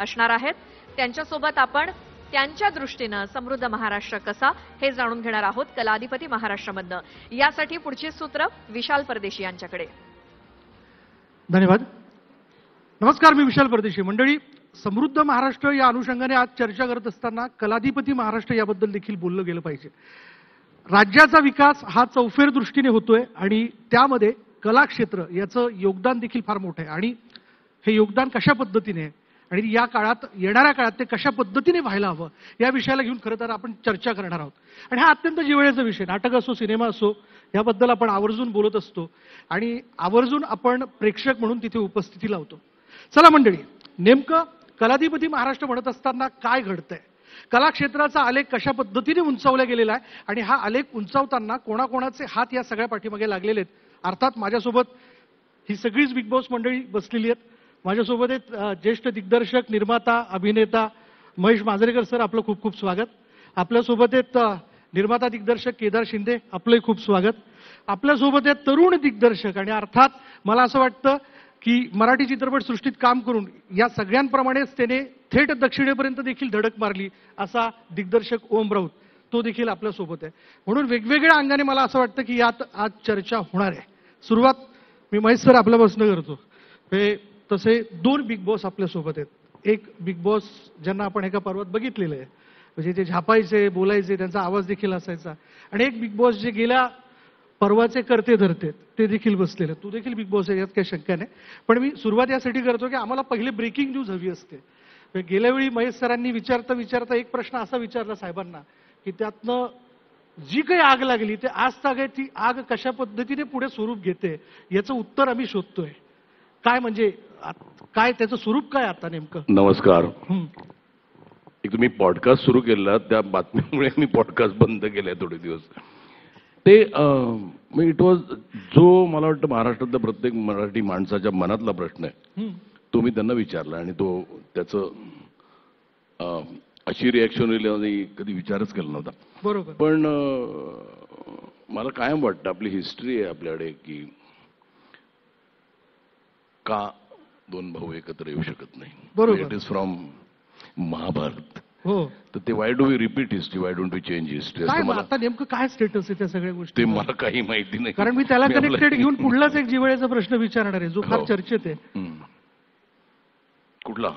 असणार आहेत. त्यांच्यासोबत आपण त्यांच्या दृष्टीनं समृद्ध महाराष्ट्र कसा हे जाणून घेणार आहोत कलाधिपती महाराष्ट्रामधनं. यासाठी पुढची सूत्र विशाल परदेशी यांच्याकडे. धन्यवाद. नमस्कार, मी विशाल परदेशी. मंडळी, समृद्ध महाराष्ट्र या अनुषंगाने आज चर्चा करत असताना कलाधिपती महाराष्ट्र याबद्दल देखील बोललं गेलं पाहिजे. राज्याचा विकास हा चौफेर दृष्टीने होतोय आणि त्यामध्ये कला क्षेत्र याचं योगदान देखील फार मोठं आहे आणि हे योगदान कशा पद्धतीने आणि या काळात येणाऱ्या काळात ते कशा पद्धतीने व्हायला हवं या विषयाला घेऊन खरं तर आपण चर्चा करणार आहोत. आणि हा अत्यंत जिव्हाळ्याचा विषय, नाटक असो सिनेमा असो, याबद्दल आपण आवर्जून बोलत असतो आणि आवर्जून आपण प्रेक्षक म्हणून तिथे उपस्थिती लावतो. चला मंडळी, नेमकं कलाधिपती महाराष्ट्र म्हणत असताना काय घडतंय, कला क्षेत्राचा आलेख कशा पद्धतीने उंचावला गेलेला आहे आणि हा आलेख उंचावताना कोणाकोणाचे हात या सगळ्या पाठीमागे लागलेले आहेत. अर्थात माझ्यासोबत ही सगळीच बिग बॉस मंडळी बसलेली आहेत. माझ्यासोबत आहेत ज्येष्ठ दिग्दर्शक, निर्माता, अभिनेता महेश मांजरेकर सर, आपलं खूप खूप स्वागत. आपल्यासोबत आहेत निर्माता दिग्दर्शक केदार शिंदे, आपलंही खूप स्वागत. आपल्यासोबत आहेत तरुण दिग्दर्शक आणि अर्थात मला असं वाटतं की मराठी चित्रपटसृष्टीत काम करून या सगळ्यांप्रमाणेच त्याने थेट दक्षिणेपर्यंत देखील धडक मारली असा दिग्दर्शक ओम राऊत, तो देखील आपल्यासोबत आहे. म्हणून वेगवेगळ्या अंगाने मला असं वाटतं की यात आज चर्चा होणार आहे. सुरुवात मी महेश सर आपल्यापासून करतो. हे तसे दोन बिग बॉस आपल्यासोबत आहेत. एक बिग बॉस ज्यांना आपण एका पर्वात बघितलेलं आहे, म्हणजे ते झापायचे, बोलायचे, त्यांचा आवाज देखील असायचा. आणि एक बिग बॉस जे गेल्या पर्वाचे करते धरते ते देखील बसलेले. तू देखील बिग बॉस आहे, यात काही शंका नाही. पण मी सुरुवात यासाठी करतो की आम्हाला पहिले ब्रेकिंग न्यूज हवी असते. गेल्या वेळी महेश सरांनी विचारता विचारता एक प्रश्न असा विचारला साहेबांना की त्यातनं जी काही आग लागली ते आज तागे ती आग कशा पद्धतीने पुढे स्वरूप घेते याचं उत्तर आम्ही शोधतोय. काय म्हणजे काय त्याचं स्वरूप काय आता नेमकं? नमस्कार. एक तुम्ही पॉडकास्ट सुरू केला, त्या बातमीमुळे मी पॉडकास्ट बंद केलाय थोडे दिवस. ते इट वॉज जो मला वाटतं महाराष्ट्रातल्या प्रत्येक मराठी माणसाच्या मनातला प्रश्न आहे तो मी त्यांना विचारला आणि तो त्याचं अशी रिॲक्शन होईल कधी विचारच केला नव्हता. बरोबर. पण मला कायम वाटतं आपली हिस्ट्री आहे आपल्याकडे की का दोन भाऊ एकत्र येऊ शकत नाही. बरोबर. It is from Mahabharat. हो. तर ते why do we repeat history, why don't we change history? आता नेमकं काय स्टेटस आहे त्या सगळ्या गोष्टी? ते मला काही माहिती नाही, कारण मी त्याला कनेक्टेड घेऊन पुढलाच एक जिव्हाळ्याचा प्रश्न विचारणार आहे जो फार चर्चेत आहे. कुठला?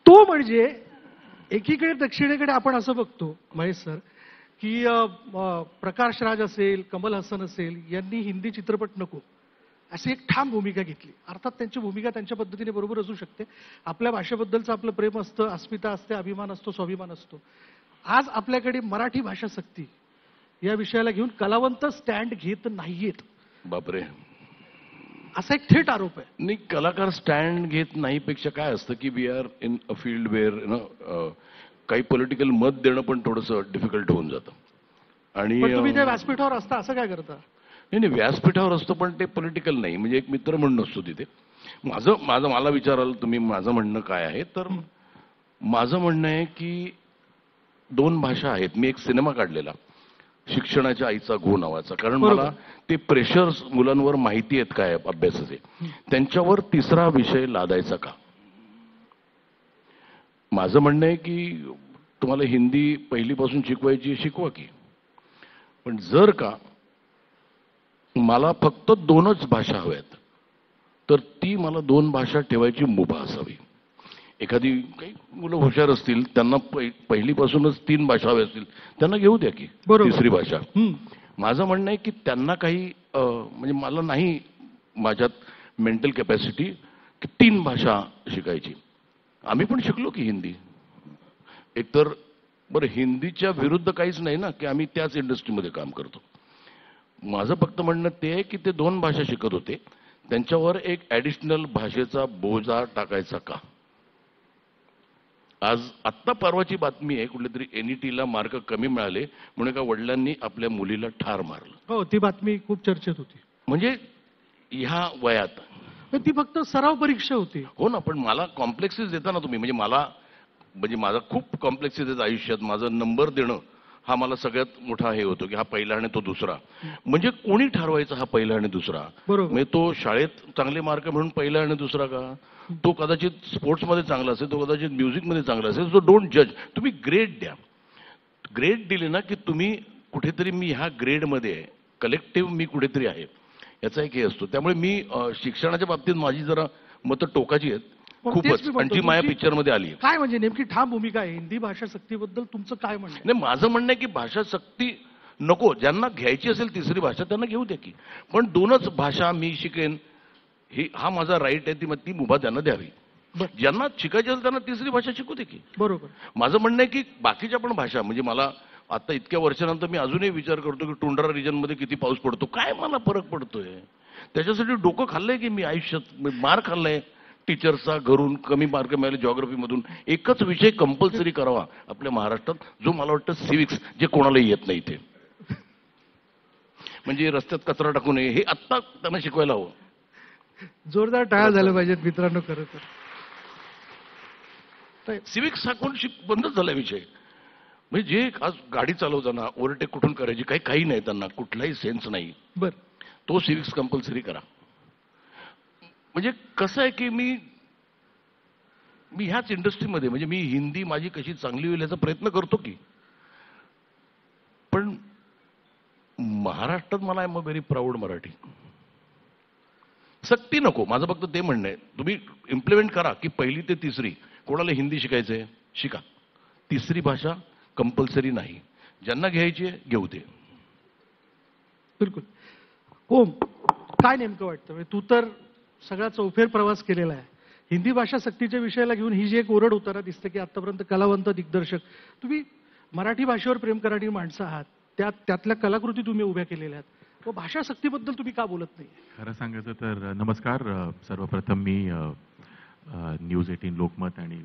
तो म्हणजे एकीकडे दक्षिणेकडे आपण असं बघतो महेश सर की प्रकाश राज असेल, कमल हसन असेल यांनी हिंदी चित्रपट नको अशी एक ठाम भूमिका घेतली. अर्थात त्यांची भूमिका त्यांच्या पद्धतीने बरोबर असू शकते. आपल्या भाषेबद्दलचं आपलं प्रेम असतं, अस्मिता असते, अभिमान असतो, स्वाभिमान असतो. आज आपल्याकडे मराठी भाषा सक्ती या विषयाला घेऊन कलावंत स्टँड घेत नाहीयेत. बापरे, असा एक थेट आरोप आहे. नाही, कलाकार स्टँड घेत नाही पेक्षा काय असतं की we are in a field where काही पॉलिटिकल मत देणं पण थोडंसं डिफिकल्ट होऊन जातं. आणि तुम्ही त्या व्यासपीठावर असता असं काय करता? नाही, व्यासपीठावर असतो पण ते पॉलिटिकल नाही. म्हणजे एक मित्र म्हणणं असतो तिथे. मला विचाराल तुम्ही माझं म्हणणं काय आहे, तर माझं म्हणणं आहे की दोन भाषा आहेत. मी एक सिनेमा काढलेला शिक्षणाच्या आईचा घो नावाचा, कारण मला ते प्रेशर्स मुलांवर माहिती आहेत काय अभ्यासाचे, त्यांच्यावर तिसरा विषय लादायचा का. माझं म्हणणं आहे की तुम्हाला हिंदी पहिलीपासून शिकवायची शिकवा की, पण जर का मला फक्त दोनच भाषा हव्यात तर ती मला दोन भाषा ठेवायची मुभा असावी. एखादी काही मुलं हुशार असतील त्यांना पहिलीपासूनच तीन भाषा हव्या असतील त्यांना घेऊ द्या की तिसरी भाषा. माझं म्हणणं आहे की त्यांना काही म्हणजे मला नाही माझ्यात मेंटल कॅपॅसिटी की तीन भाषा शिकायची. आम्ही पण शिकलो की हिंदी. एकतर बरं, हिंदीच्या विरुद्ध काहीच नाही ना की आम्ही त्याच इंडस्ट्रीमध्ये काम करतो. माझं फक्त म्हणणं ते आहे की ते दोन भाषा शिकत होते, त्यांच्यावर एक ॲडिशनल भाषेचा बोजा टाकायचा का. आज आत्ता परवाची बातमी आहे, कुठल्या तरी NETला मार्क कमी मिळाले म्हणून एका वडिलांनी आपल्या मुलीला ठार मारलं. हो, ती बातमी खूप चर्चेत होती. म्हणजे ह्या वयात ती फक्त सराव परीक्षा होती. हो ना, पण मला कॉम्प्लेक्सेस देता ना तुम्ही. म्हणजे माझा खूप कॉम्प्लेक्सेस आहेत आयुष्यात. माझा नंबर देणं हा मला सगळ्यात मोठा हे होतो की हा पहिला आणि तो दुसरा. म्हणजे कोणी ठरवायचा हा पहिला आणि दुसरा? बरोबर. म्हणजे तो शाळेत चांगले मार्क म्हणून पहिला आणि दुसरा का? तो कदाचित स्पोर्ट्समध्ये चांगला असेल, तो कदाचित म्युझिकमध्ये चांगला असेल. सो डोंट जज. तुम्ही ग्रेड द्या. ग्रेड दिले ना की तुम्ही कुठेतरी मी ह्या ग्रेडमध्ये आहे, कलेक्टिव्ह मी कुठेतरी आहे, याचा एक हे असतो. त्यामुळे मी शिक्षणाच्या बाबतीत माझी जरा मतं टोकाची आहेत पण तेच मी खूपच, म्हणतो, आणि जी माझ्या तुमची पिक्चरमध्ये आली आहे. काय म्हणजे नेमकी ठाम भूमिका आहे हिंदी भाषा सक्तीबद्दल तुमचं काय म्हणणं आहे? नाही, माझं म्हणणं आहे की भाषा सक्ती नको. ज्यांना घ्यायची असेल तिसरी भाषा त्यांना घेऊ द्या की, पण दोनच भाषा मी शिकेन हा माझा राईट आहे, ती मुभा त्यांना द्यावी. बरं. ज्यांना शिकायची असेल त्यांना तिसरी भाषा शिकू दे की. बरोबर. माझं म्हणणं आहे की बाकीच्या पण भाषा, म्हणजे मला आता इतक्या वर्षानंतर मी अजूनही विचार करतो की टुंड्रा रिजनमध्ये किती पाऊस पडतो, काय मला फरक पडतोय. त्याच्यासाठी डोकं खाल्लंय की मी आयुष्यात मार खाल्लाय टीचरचा, घरून कमी मार्क मिळाले जॉग्रफीमधून. एकच विषय कंपल्सरी करावा आपल्या महाराष्ट्रात, जो मला वाटतं सिविक्स, जे कोणालाही येत नाही ते. म्हणजे रस्त्यात कचरा टाकू नये हे आत्ता त्यांना शिकवायला हवं. जोरदार टाळ्या झाल्या पाहिजेत मित्रांनो. खरं तर सिविक्स हा कोण बंदच झाला विषय. म्हणजे जे आज गाडी चालवताना ओव्हरटेक कुठून करायची काही नाही, त्यांना कुठलाही सेन्स नाही. बर, तो सिविक्स कंपल्सरी करा. म्हणजे कसं आहे की मी ह्याच इंडस्ट्रीमध्ये, म्हणजे मी हिंदी माझी कशी चांगली होईल याचा प्रयत्न करतो की, पण महाराष्ट्रात मला I am a very proud Marathi. सक्ती नको, माझं फक्त ते म्हणणं आहे. तुम्ही इम्प्लिमेंट करा की पहिली ते तिसरी कोणाला हिंदी शिकायचंय शिका, तिसरी भाषा कंपल्सरी नाही. ज्यांना घ्यायची आहे घेऊ दे. बिलकुल. ओम, काय नेमकं वाटतं? म्हणजे तू तर सगळा चौफेर प्रवास केलेला आहे. हिंदी भाषा सक्तीच्या विषयाला घेऊन ही जी एक ओरड होताना दिसते की आतापर्यंत कलावंत, दिग्दर्शक, तुम्ही मराठी भाषेवर प्रेम करणारी माणसं आहात, त्यातल्या कलाकृती तुम्ही उभ्या केलेल्या आहेत, व भाषा सक्तीबद्दल तुम्ही का बोलत नाही? खरं सांगायचं तर नमस्कार. सर्वप्रथम मी न्यूज 18 लोकमत आणि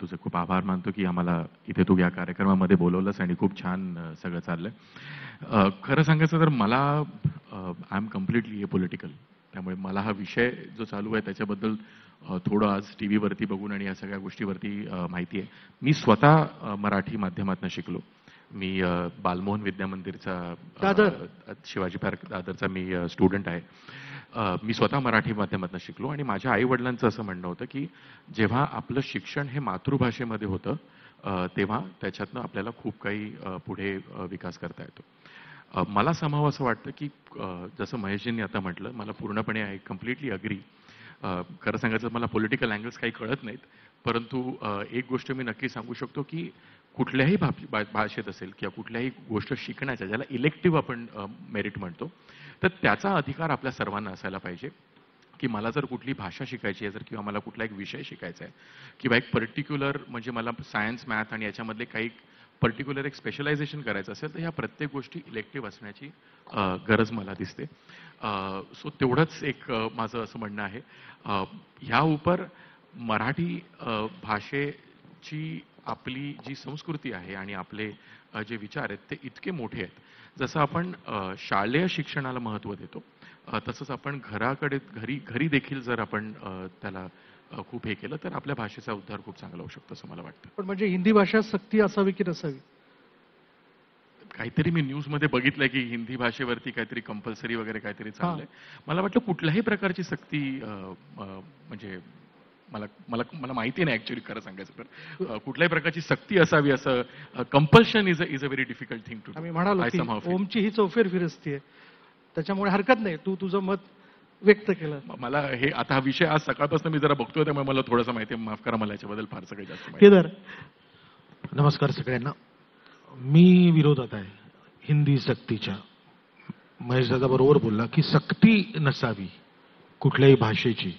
तुझे खूप आभार मानतो की आम्हाला इथे तू या कार्यक्रमामध्ये बोलवलंस आणि खूप छान सगळं चाललंय. खरं सांगायचं तर मला आय एम कम्प्लिटली पॉलिटिकल, त्यामुळे मला हा विषय जो चालू आहे त्याच्याबद्दल थोडं आज टी व्हीवरती बघून आणि या सगळ्या गोष्टीवरती माहिती आहे. मी स्वतः मराठी माध्यमातून शिकलो. मी बालमोहन विद्या मंदिरचा शिवाजी पार्क दादरचा मी स्टुडंट आहे. मी स्वतः मराठी माध्यमातून शिकलो आणि माझ्या आई वडिलांचं असं म्हणणं होतं की जेव्हा आपलं शिक्षण हे मातृभाषेमध्ये होतं तेव्हा त्याच्यातनं आपल्याला खूप काही पुढे विकास करता येतो. मला समावं असं वाटतं की जसं महेशजींनी आता म्हटलं, मला पूर्णपणे आय कम्प्लिटली अग्री. खरं सांगायचं मला पॉलिटिकल अँगल्स काही कळत नाहीत, परंतु एक गोष्ट मी नक्की सांगू शकतो की कुठल्याही भाषेत असेल किंवा कुठल्याही गोष्ट शिकण्याच्या, ज्याला इलेक्टिव्ह आपण मेरिट म्हणतो, तर त्याचा अधिकार आपल्या सर्वांना असायला पाहिजे की मला जर कुठली भाषा शिकायची आहे, जर किंवा मला कुठला एक विषय शिकायचा आहे किंवा एक पर्टिक्युलर, म्हणजे मला सायन्स, मॅथ आणि याच्यामधले काही पर्टिक्युलर एक स्पेशलायझेशन करायचं असेल, तर ह्या प्रत्येक गोष्टी इलेक्टिव्ह असण्याची गरज मला दिसते. सो तेवढंच एक माझं असं म्हणणं आहे. ह्या उपर मराठी भाषेची आपली जी संस्कृती आहे आणि आपले जे विचार आहेत ते इतके मोठे आहेत. जसं आपण शालेय शिक्षणाला महत्त्व देतो तसंच आपण घरी देखील जर आपण त्याला खूप हे केलं तर आपल्या भाषेचा उद्धार खूप चांगला होऊ शकतो असं मला वाटतं. पण म्हणजे हिंदी भाषा सक्ती असावी की नसावी? काहीतरी मी न्यूजमध्ये बघितलंय की हिंदी भाषेवरती काहीतरी कंपल्सरी वगैरे काहीतरी चाललंय. मला वाटतं कुठल्याही प्रकारची सक्ती म्हणजे मला माहिती नाही ऍक्च्युअली, खरं सांगायचं तर कुठल्याही प्रकारची सक्ती असावी असं compulsion is a very difficult thing to. आम्ही म्हणालो की ओमची ही चौफेर फिरस्ती आहे, त्याच्यामुळे हरकत नाही तू तुझं मत व्यक्त केलं. मला हे आता हा विषय आज सकाळपासून मी जरा बघतोय त्यामुळे मला थोडंसं माहिती आहे, माफ करा मला याच्याबद्दल फारसं काही जास्त माहिती. केदार, नमस्कार सगळ्यांना. मी विरोधात आहे हिंदी सक्तीच्या. महेश दादा बरोबर बोलला की सक्ती नसावी कुठल्याही भाषेची.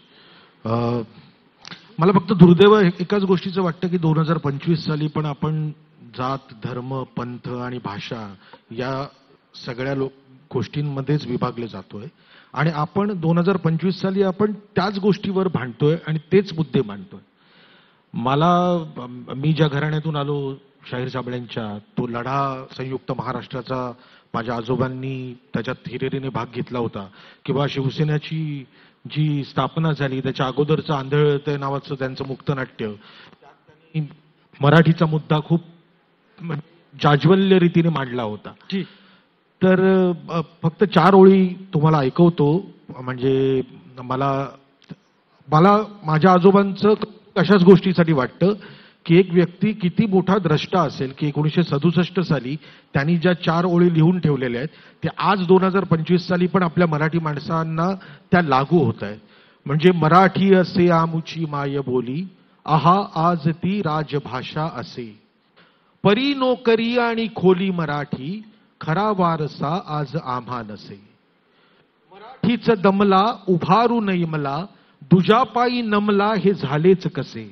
मला फक्त दुर्दैव एकाच गोष्टीचं वाटतं की 2025 साली पण आपण जात, धर्म, पंथ आणि भाषा या सगळ्या गोष्टींमध्येच विभागले जातोय आणि आपण 2025 साली आपण त्याच गोष्टीवर भांडतोय आणि तेच मुद्दे मांडतोय. मी ज्या घराण्यातून आलो शाहीर साबळ्यांच्या, तो लढा संयुक्त महाराष्ट्राचा माझ्या आजोबांनी त्याच्यात हिरिरीने भाग घेतला होता, किंवा शिवसेनेची जी स्थापना झाली त्याच्या अगोदरचं आंधळते नावाचं त्यांचं मुक्तनाट्य, त्यात त्यांनी मराठीचा मुद्दा खूप जाज्वल्य रीतीने मांडला होता. जी. तर फक्त 4 ओळी तुम्हाला ऐकवतो. म्हणजे मला मला माझ्या आजोबांचं अशाच गोष्टीसाठी वाटतं की एक व्यक्ती किती मोठा द्रष्टा असेल की 1967 साली त्यांनी ज्या 4 ओळी लिहून ठेवलेल्या आहेत ते आज 2025 साली पण आपल्या मराठी माणसांना त्या लागू होत आहेत. म्हणजे मराठी असे आमुची माय बोली, आहा आज ती राजभाषा असे, परी नोकरी आणि खोली मराठी, खरा वारसा आज आम्हा नसे. मराठीच दमला उभारू नये मला, दुजा पायी नमला हे झालेच कसे.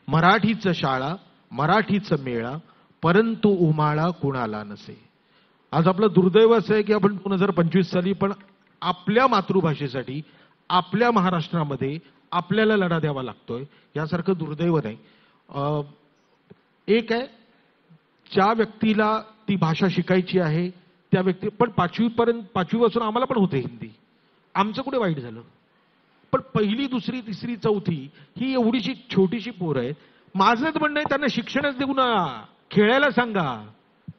मराठीच शाळा मराठीच मेळा, परंतु उमाळा कुणाला नसे. आज आपलं दुर्दैव असं आहे की आपण 2025 साली पण आपल्या मातृभाषेसाठी आपल्या महाराष्ट्रामध्ये आपल्याला लढा द्यावा लागतोय. यासारखं दुर्दैव नाही. एक आहे ज्या व्यक्तीला ती भाषा शिकायची आहे त्या व्यक्ती पण 5वी पासून आम्हाला पण होते हिंदी. आमचं कुठे वाईट झालं. पण 1ली, 2री, 3री, 4थी ही एवढीशी छोटीशी पोरं आहेत. माझंच म्हणणं आहे त्यांना शिक्षणच देऊ ना, खेळायला सांगा,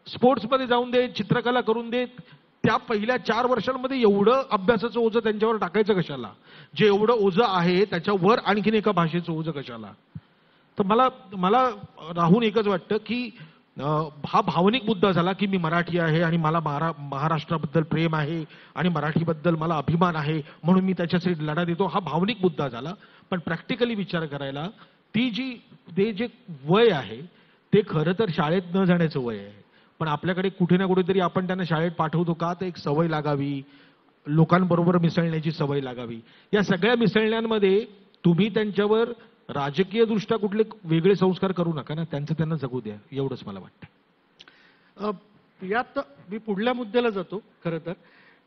स्पोर्ट्समध्ये जाऊन देत, चित्रकला करून देत. त्या पहिल्या 4 वर्षांमध्ये एवढं अभ्यासाचं ओझं त्यांच्यावर टाकायचं कशाला. जे एवढं ओझं आहे त्याच्यावर आणखीन एका भाषेचं ओझं कशाला. तर मला राहून एकच वाटतं की हा भावनिक मुद्दा झाला की मी मराठी आहे आणि मला महाराष्ट्राबद्दल प्रेम आहे आणि मराठीबद्दल मला अभिमान आहे म्हणून मी त्याच्यासाठी लढा देतो. हा भावनिक मुद्दा झाला. पण प्रॅक्टिकली विचार करायला ते जे वय आहे ते खरं तर शाळेत न जाण्याचं वय आहे. पण आपल्याकडे कुठे ना कुठेतरी आपण त्यांना शाळेत पाठवतो का, तर एक सवय लागावी, लोकांबरोबर मिसळण्याची सवय लागावी. या सगळ्या मिसळण्यांमध्ये तुम्ही त्यांच्यावर राजकीय दृष्ट्या कुठले वेगळे संस्कार करू नका ना, त्यांचं त्यांना जगू द्या, एवढंच मला वाटतं. यात मी पुढल्या मुद्द्याला जातो खरं तर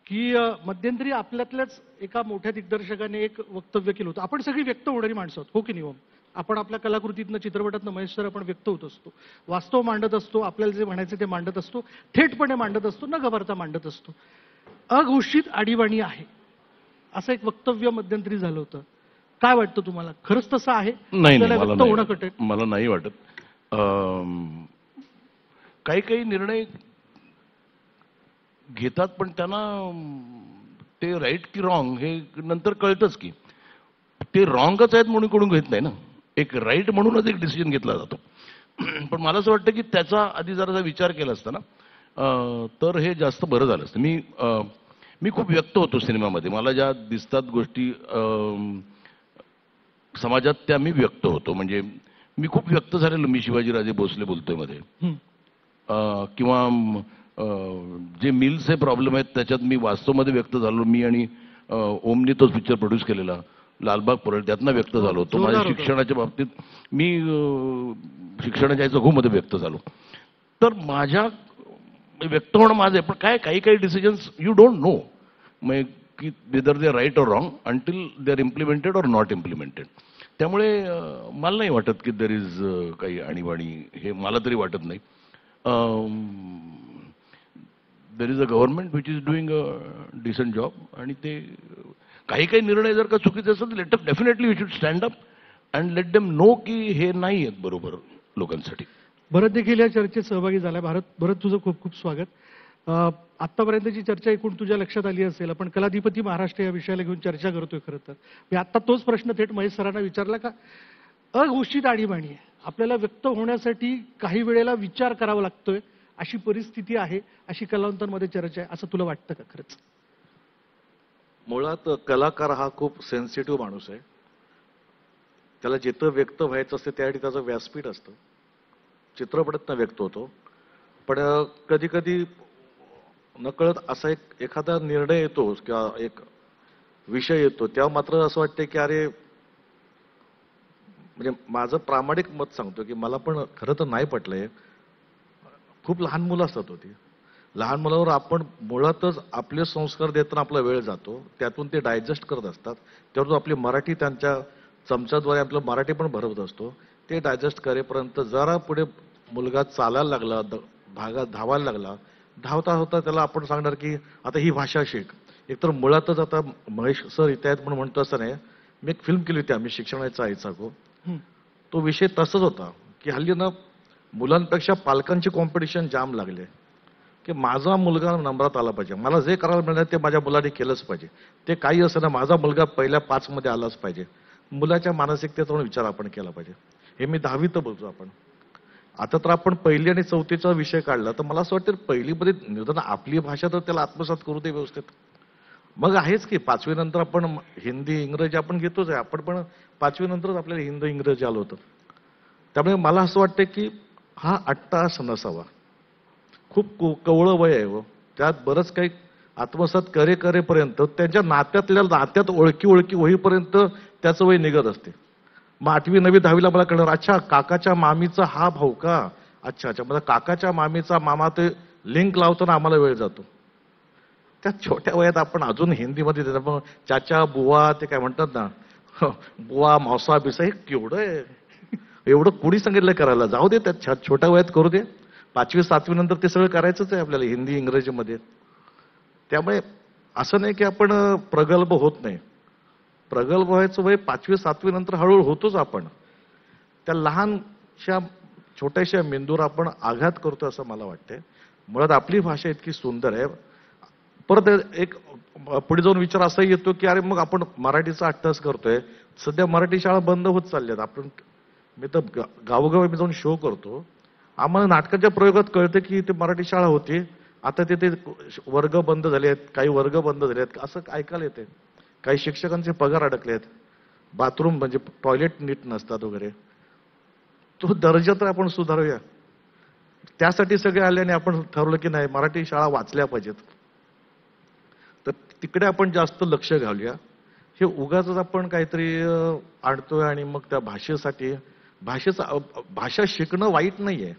की मध्यंतरी आपल्यातल्याच एका मोठ्या दिग्दर्शकाने एक वक्तव्य केलं होतं. आपण सगळी व्यक्त होणारी माणसं आहोत, हो की नाही. आपण आपल्या कलाकृतीतनं, चित्रपटातनं, महेश सर, आपण व्यक्त होत असतो, वास्तव मांडत असतो, आपल्याला जे म्हणायचं ते मांडत असतो, थेटपणे मांडत असतो, न घाबरता मांडत असतो. अघोषित आणीबाणी आहे असं एक वक्तव्य मध्यंतरी झालं होतं. काय वाटतं तुम्हाला, खरंच तसं आहे? नाही, व्यक्त होणं कठीण? मला नाही वाटत. काही काही निर्णय घेतात पण त्यांना ते राईट की रॉंग हे नंतर कळतंच की ते रॉंगच आहेत म्हणून कोणी घेत नाही ना. एक राईट म्हणूनच एक डिसिजन घेतला जातो. पण मला असं वाटतं की त्याचा आधी जरा विचार केला असता ना तर हे जास्त बरं झालं असतं. मी खूप व्यक्त होतो सिनेमामध्ये. मला ज्या दिसतात गोष्टी समाजात त्या मी व्यक्त होतो. म्हणजे मी खूप व्यक्त झालेलो. मी शिवाजीराजे भोसले बोलतोय मध्ये किंवा जे मिल्सचे प्रॉब्लेम आहेत त्याच्यात मी वास्तवमध्ये व्यक्त झालो. मी आणि ओमनी तोच पिक्चर प्रोड्यूस केलेला लालबाग परळ, त्यातनं व्यक्त झालो होतो. माझ्या शिक्षणाच्या बाबतीत मी शिक्षणाच्या मध्ये व्यक्त झालो. तर माझ्या व्यक्त होणं माझं आहे. पण काय काही काही डिसिजन्स यू डोंट नो मग की whether they right or wrong until they are implemented or not implemented. त्यामुळे मला नाही वाटत की देर इज काही आणीबाणी, हे मला तरी वाटत नाही. There is a government which is doing a decent job. आणि ते काही काही निर्णय जर का चुकीचे असेल तर definitely we should stand up and let them know की हे नाही आहेत बरोबर लोकांसाठी. भरत देखील या चर्चेत सहभागी झालाय. भरत तुझं खूप खूप स्वागत. आतापर्यंतची चर्चा एकूण तुझ्या लक्षात आली असेल. आपण कलाधिपती महाराष्ट्र या विषयाला घेऊन चर्चा करतोय. खरं तर मी आता तोच प्रश्न थेट महेश सरांना विचारला का अघोषित आणीबाणी आहे, आपल्याला व्यक्त होण्यासाठी काही वेळेला विचार करावा लागतोय, अशी परिस्थिती आहे, अशी कलावंतांमध्ये चर्चा आहे, असं तुला वाटतं का खरंच? मुळात कलाकार हा खूप सेन्सिटिव्ह माणूस आहे. त्याला जिथं व्यक्त व्हायचं असतं त्यासाठी त्याचं व्यासपीठ असतं. चित्रपटातनं व्यक्त होतो. पण कधी कधी नकळत असा एखादा निर्णय येतो किंवा एक विषय येतो तेव्हा मात्र असं वाटतं की अरे, म्हणजे माझं प्रामाणिक मत सांगतो की मला पण खरं तर नाही पटलंय. खूप लहान मुलं असतात होती. लहान मुलावर आपण मुळातच आपले संस्कार देताना आपला वेळ जातो. त्यातून ते डायजेस्ट करत असतात. त्यातून आपली मराठी त्यांच्या चमच्याद्वारे आपलं मराठी पण भरवत असतो. ते डायजेस्ट करेपर्यंत जरा पुढे मुलगा चालायला लागला, भागात धावायला लागला, धावता होता त्याला आपण सांगणार की आता ही भाषा शिक. एकतर मुळातच आता महेश सर इथे आहेत म्हणून म्हणतो असं नाही. मी एक फिल्म केली होती आम्ही शिक्षणाचा आईचा गो. तो विषय तसाच होता की हल्ली ना मुलांपेक्षा पालकांची कॉम्पिटिशन जाम लागले की माझा मुलगा नंबरात आला पाहिजे, मला जे करायला मिळणार ते माझ्या मुलाने केलंच पाहिजे, ते काही असं ना माझा मुलगा पहिल्या 5 मध्ये आलाच पाहिजे. मुलाच्या मानसिकतेचा विचार आपण केला पाहिजे. हे मी 10वीत बोलतो आपण. आता तर आपण 1ली आणि 4थीचा विषय काढला तर मला असं वाटतं 1लीमध्ये निदान आपली भाषा तर त्याला आत्मसात करू दे व्यवस्थित. मग आहेच की 5वी नंतर आपण हिंदी इंग्रजी आपण घेतोच आहे, आपण पण 5वी नंतरच आपल्याला हिंदी इंग्रजी आलं होतं. त्यामुळे मला असं वाटतं की हा अट्टाहास नसावा. खूप कवळं वय आहे, त्यात बरंच काही आत्मसात करेपर्यंत त्यांच्या नात्यात ओळखी होईपर्यंत त्याचं वय निघत असते. मग 8वी 9वी 10वीला मला कळलं, अच्छा काकाच्या मामीचा हा भाऊ का, अच्छा मला काकाच्या मामीचा मामा ते लिंक लावताना आम्हाला वेळ जातो. त्या छोट्या वयात आपण अजून हिंदीमध्ये देतो चाचा बुवा ते काय म्हणतात ना, बुवा मावसा बिसा, हे केवढं आहे, एवढं कुणी सांगितलं करायला, जाऊ दे त्या छोट्या वयात करू दे. 5वी 7वी नंतर ते सगळं करायचंच आहे आपल्याला हिंदी इंग्रजीमध्ये. त्यामुळे असं नाही की आपण प्रगल्भ होत नाही, प्रगल्भ व्हायचं वय 5वी 7वी नंतर हळूहळू होतोच. आपण त्या लहानशा छोट्याशा मेंदूवर आपण आघात करतो असं मला वाटतंय. मुळात आपली भाषा इतकी सुंदर आहे. परत एक पुढे जाऊन विचार असाही येतो की अरे मग आपण मराठीचा अट्टहास करतोय, सध्या मराठी शाळा बंद होत चालल्यात. आपण मी तर गावोगावी मी जाऊन शो करतो, आम्हाला नाटकाच्या प्रयोगात कळतं की ते मराठी शाळा होती, आता तिथे वर्ग बंद झाले आहेत, काही वर्ग बंद झाले आहेत, असं ऐकायला येते. काही शिक्षकांचे पगार अडकले आहेत, बाथरूम म्हणजे टॉयलेट नीट नसतात वगैरे. तो दर्जा तर आपण सुधारूया. त्यासाठी सगळे आले आणि आपण ठरवलं की नाही मराठी शाळा वाचल्या पाहिजेत, तर तिकडे आपण जास्त लक्ष घालूया. हे उगाच आपण काहीतरी आणतोय आणि मग त्या भाषेसाठी भाषा शिकणं वाईट नाहीये,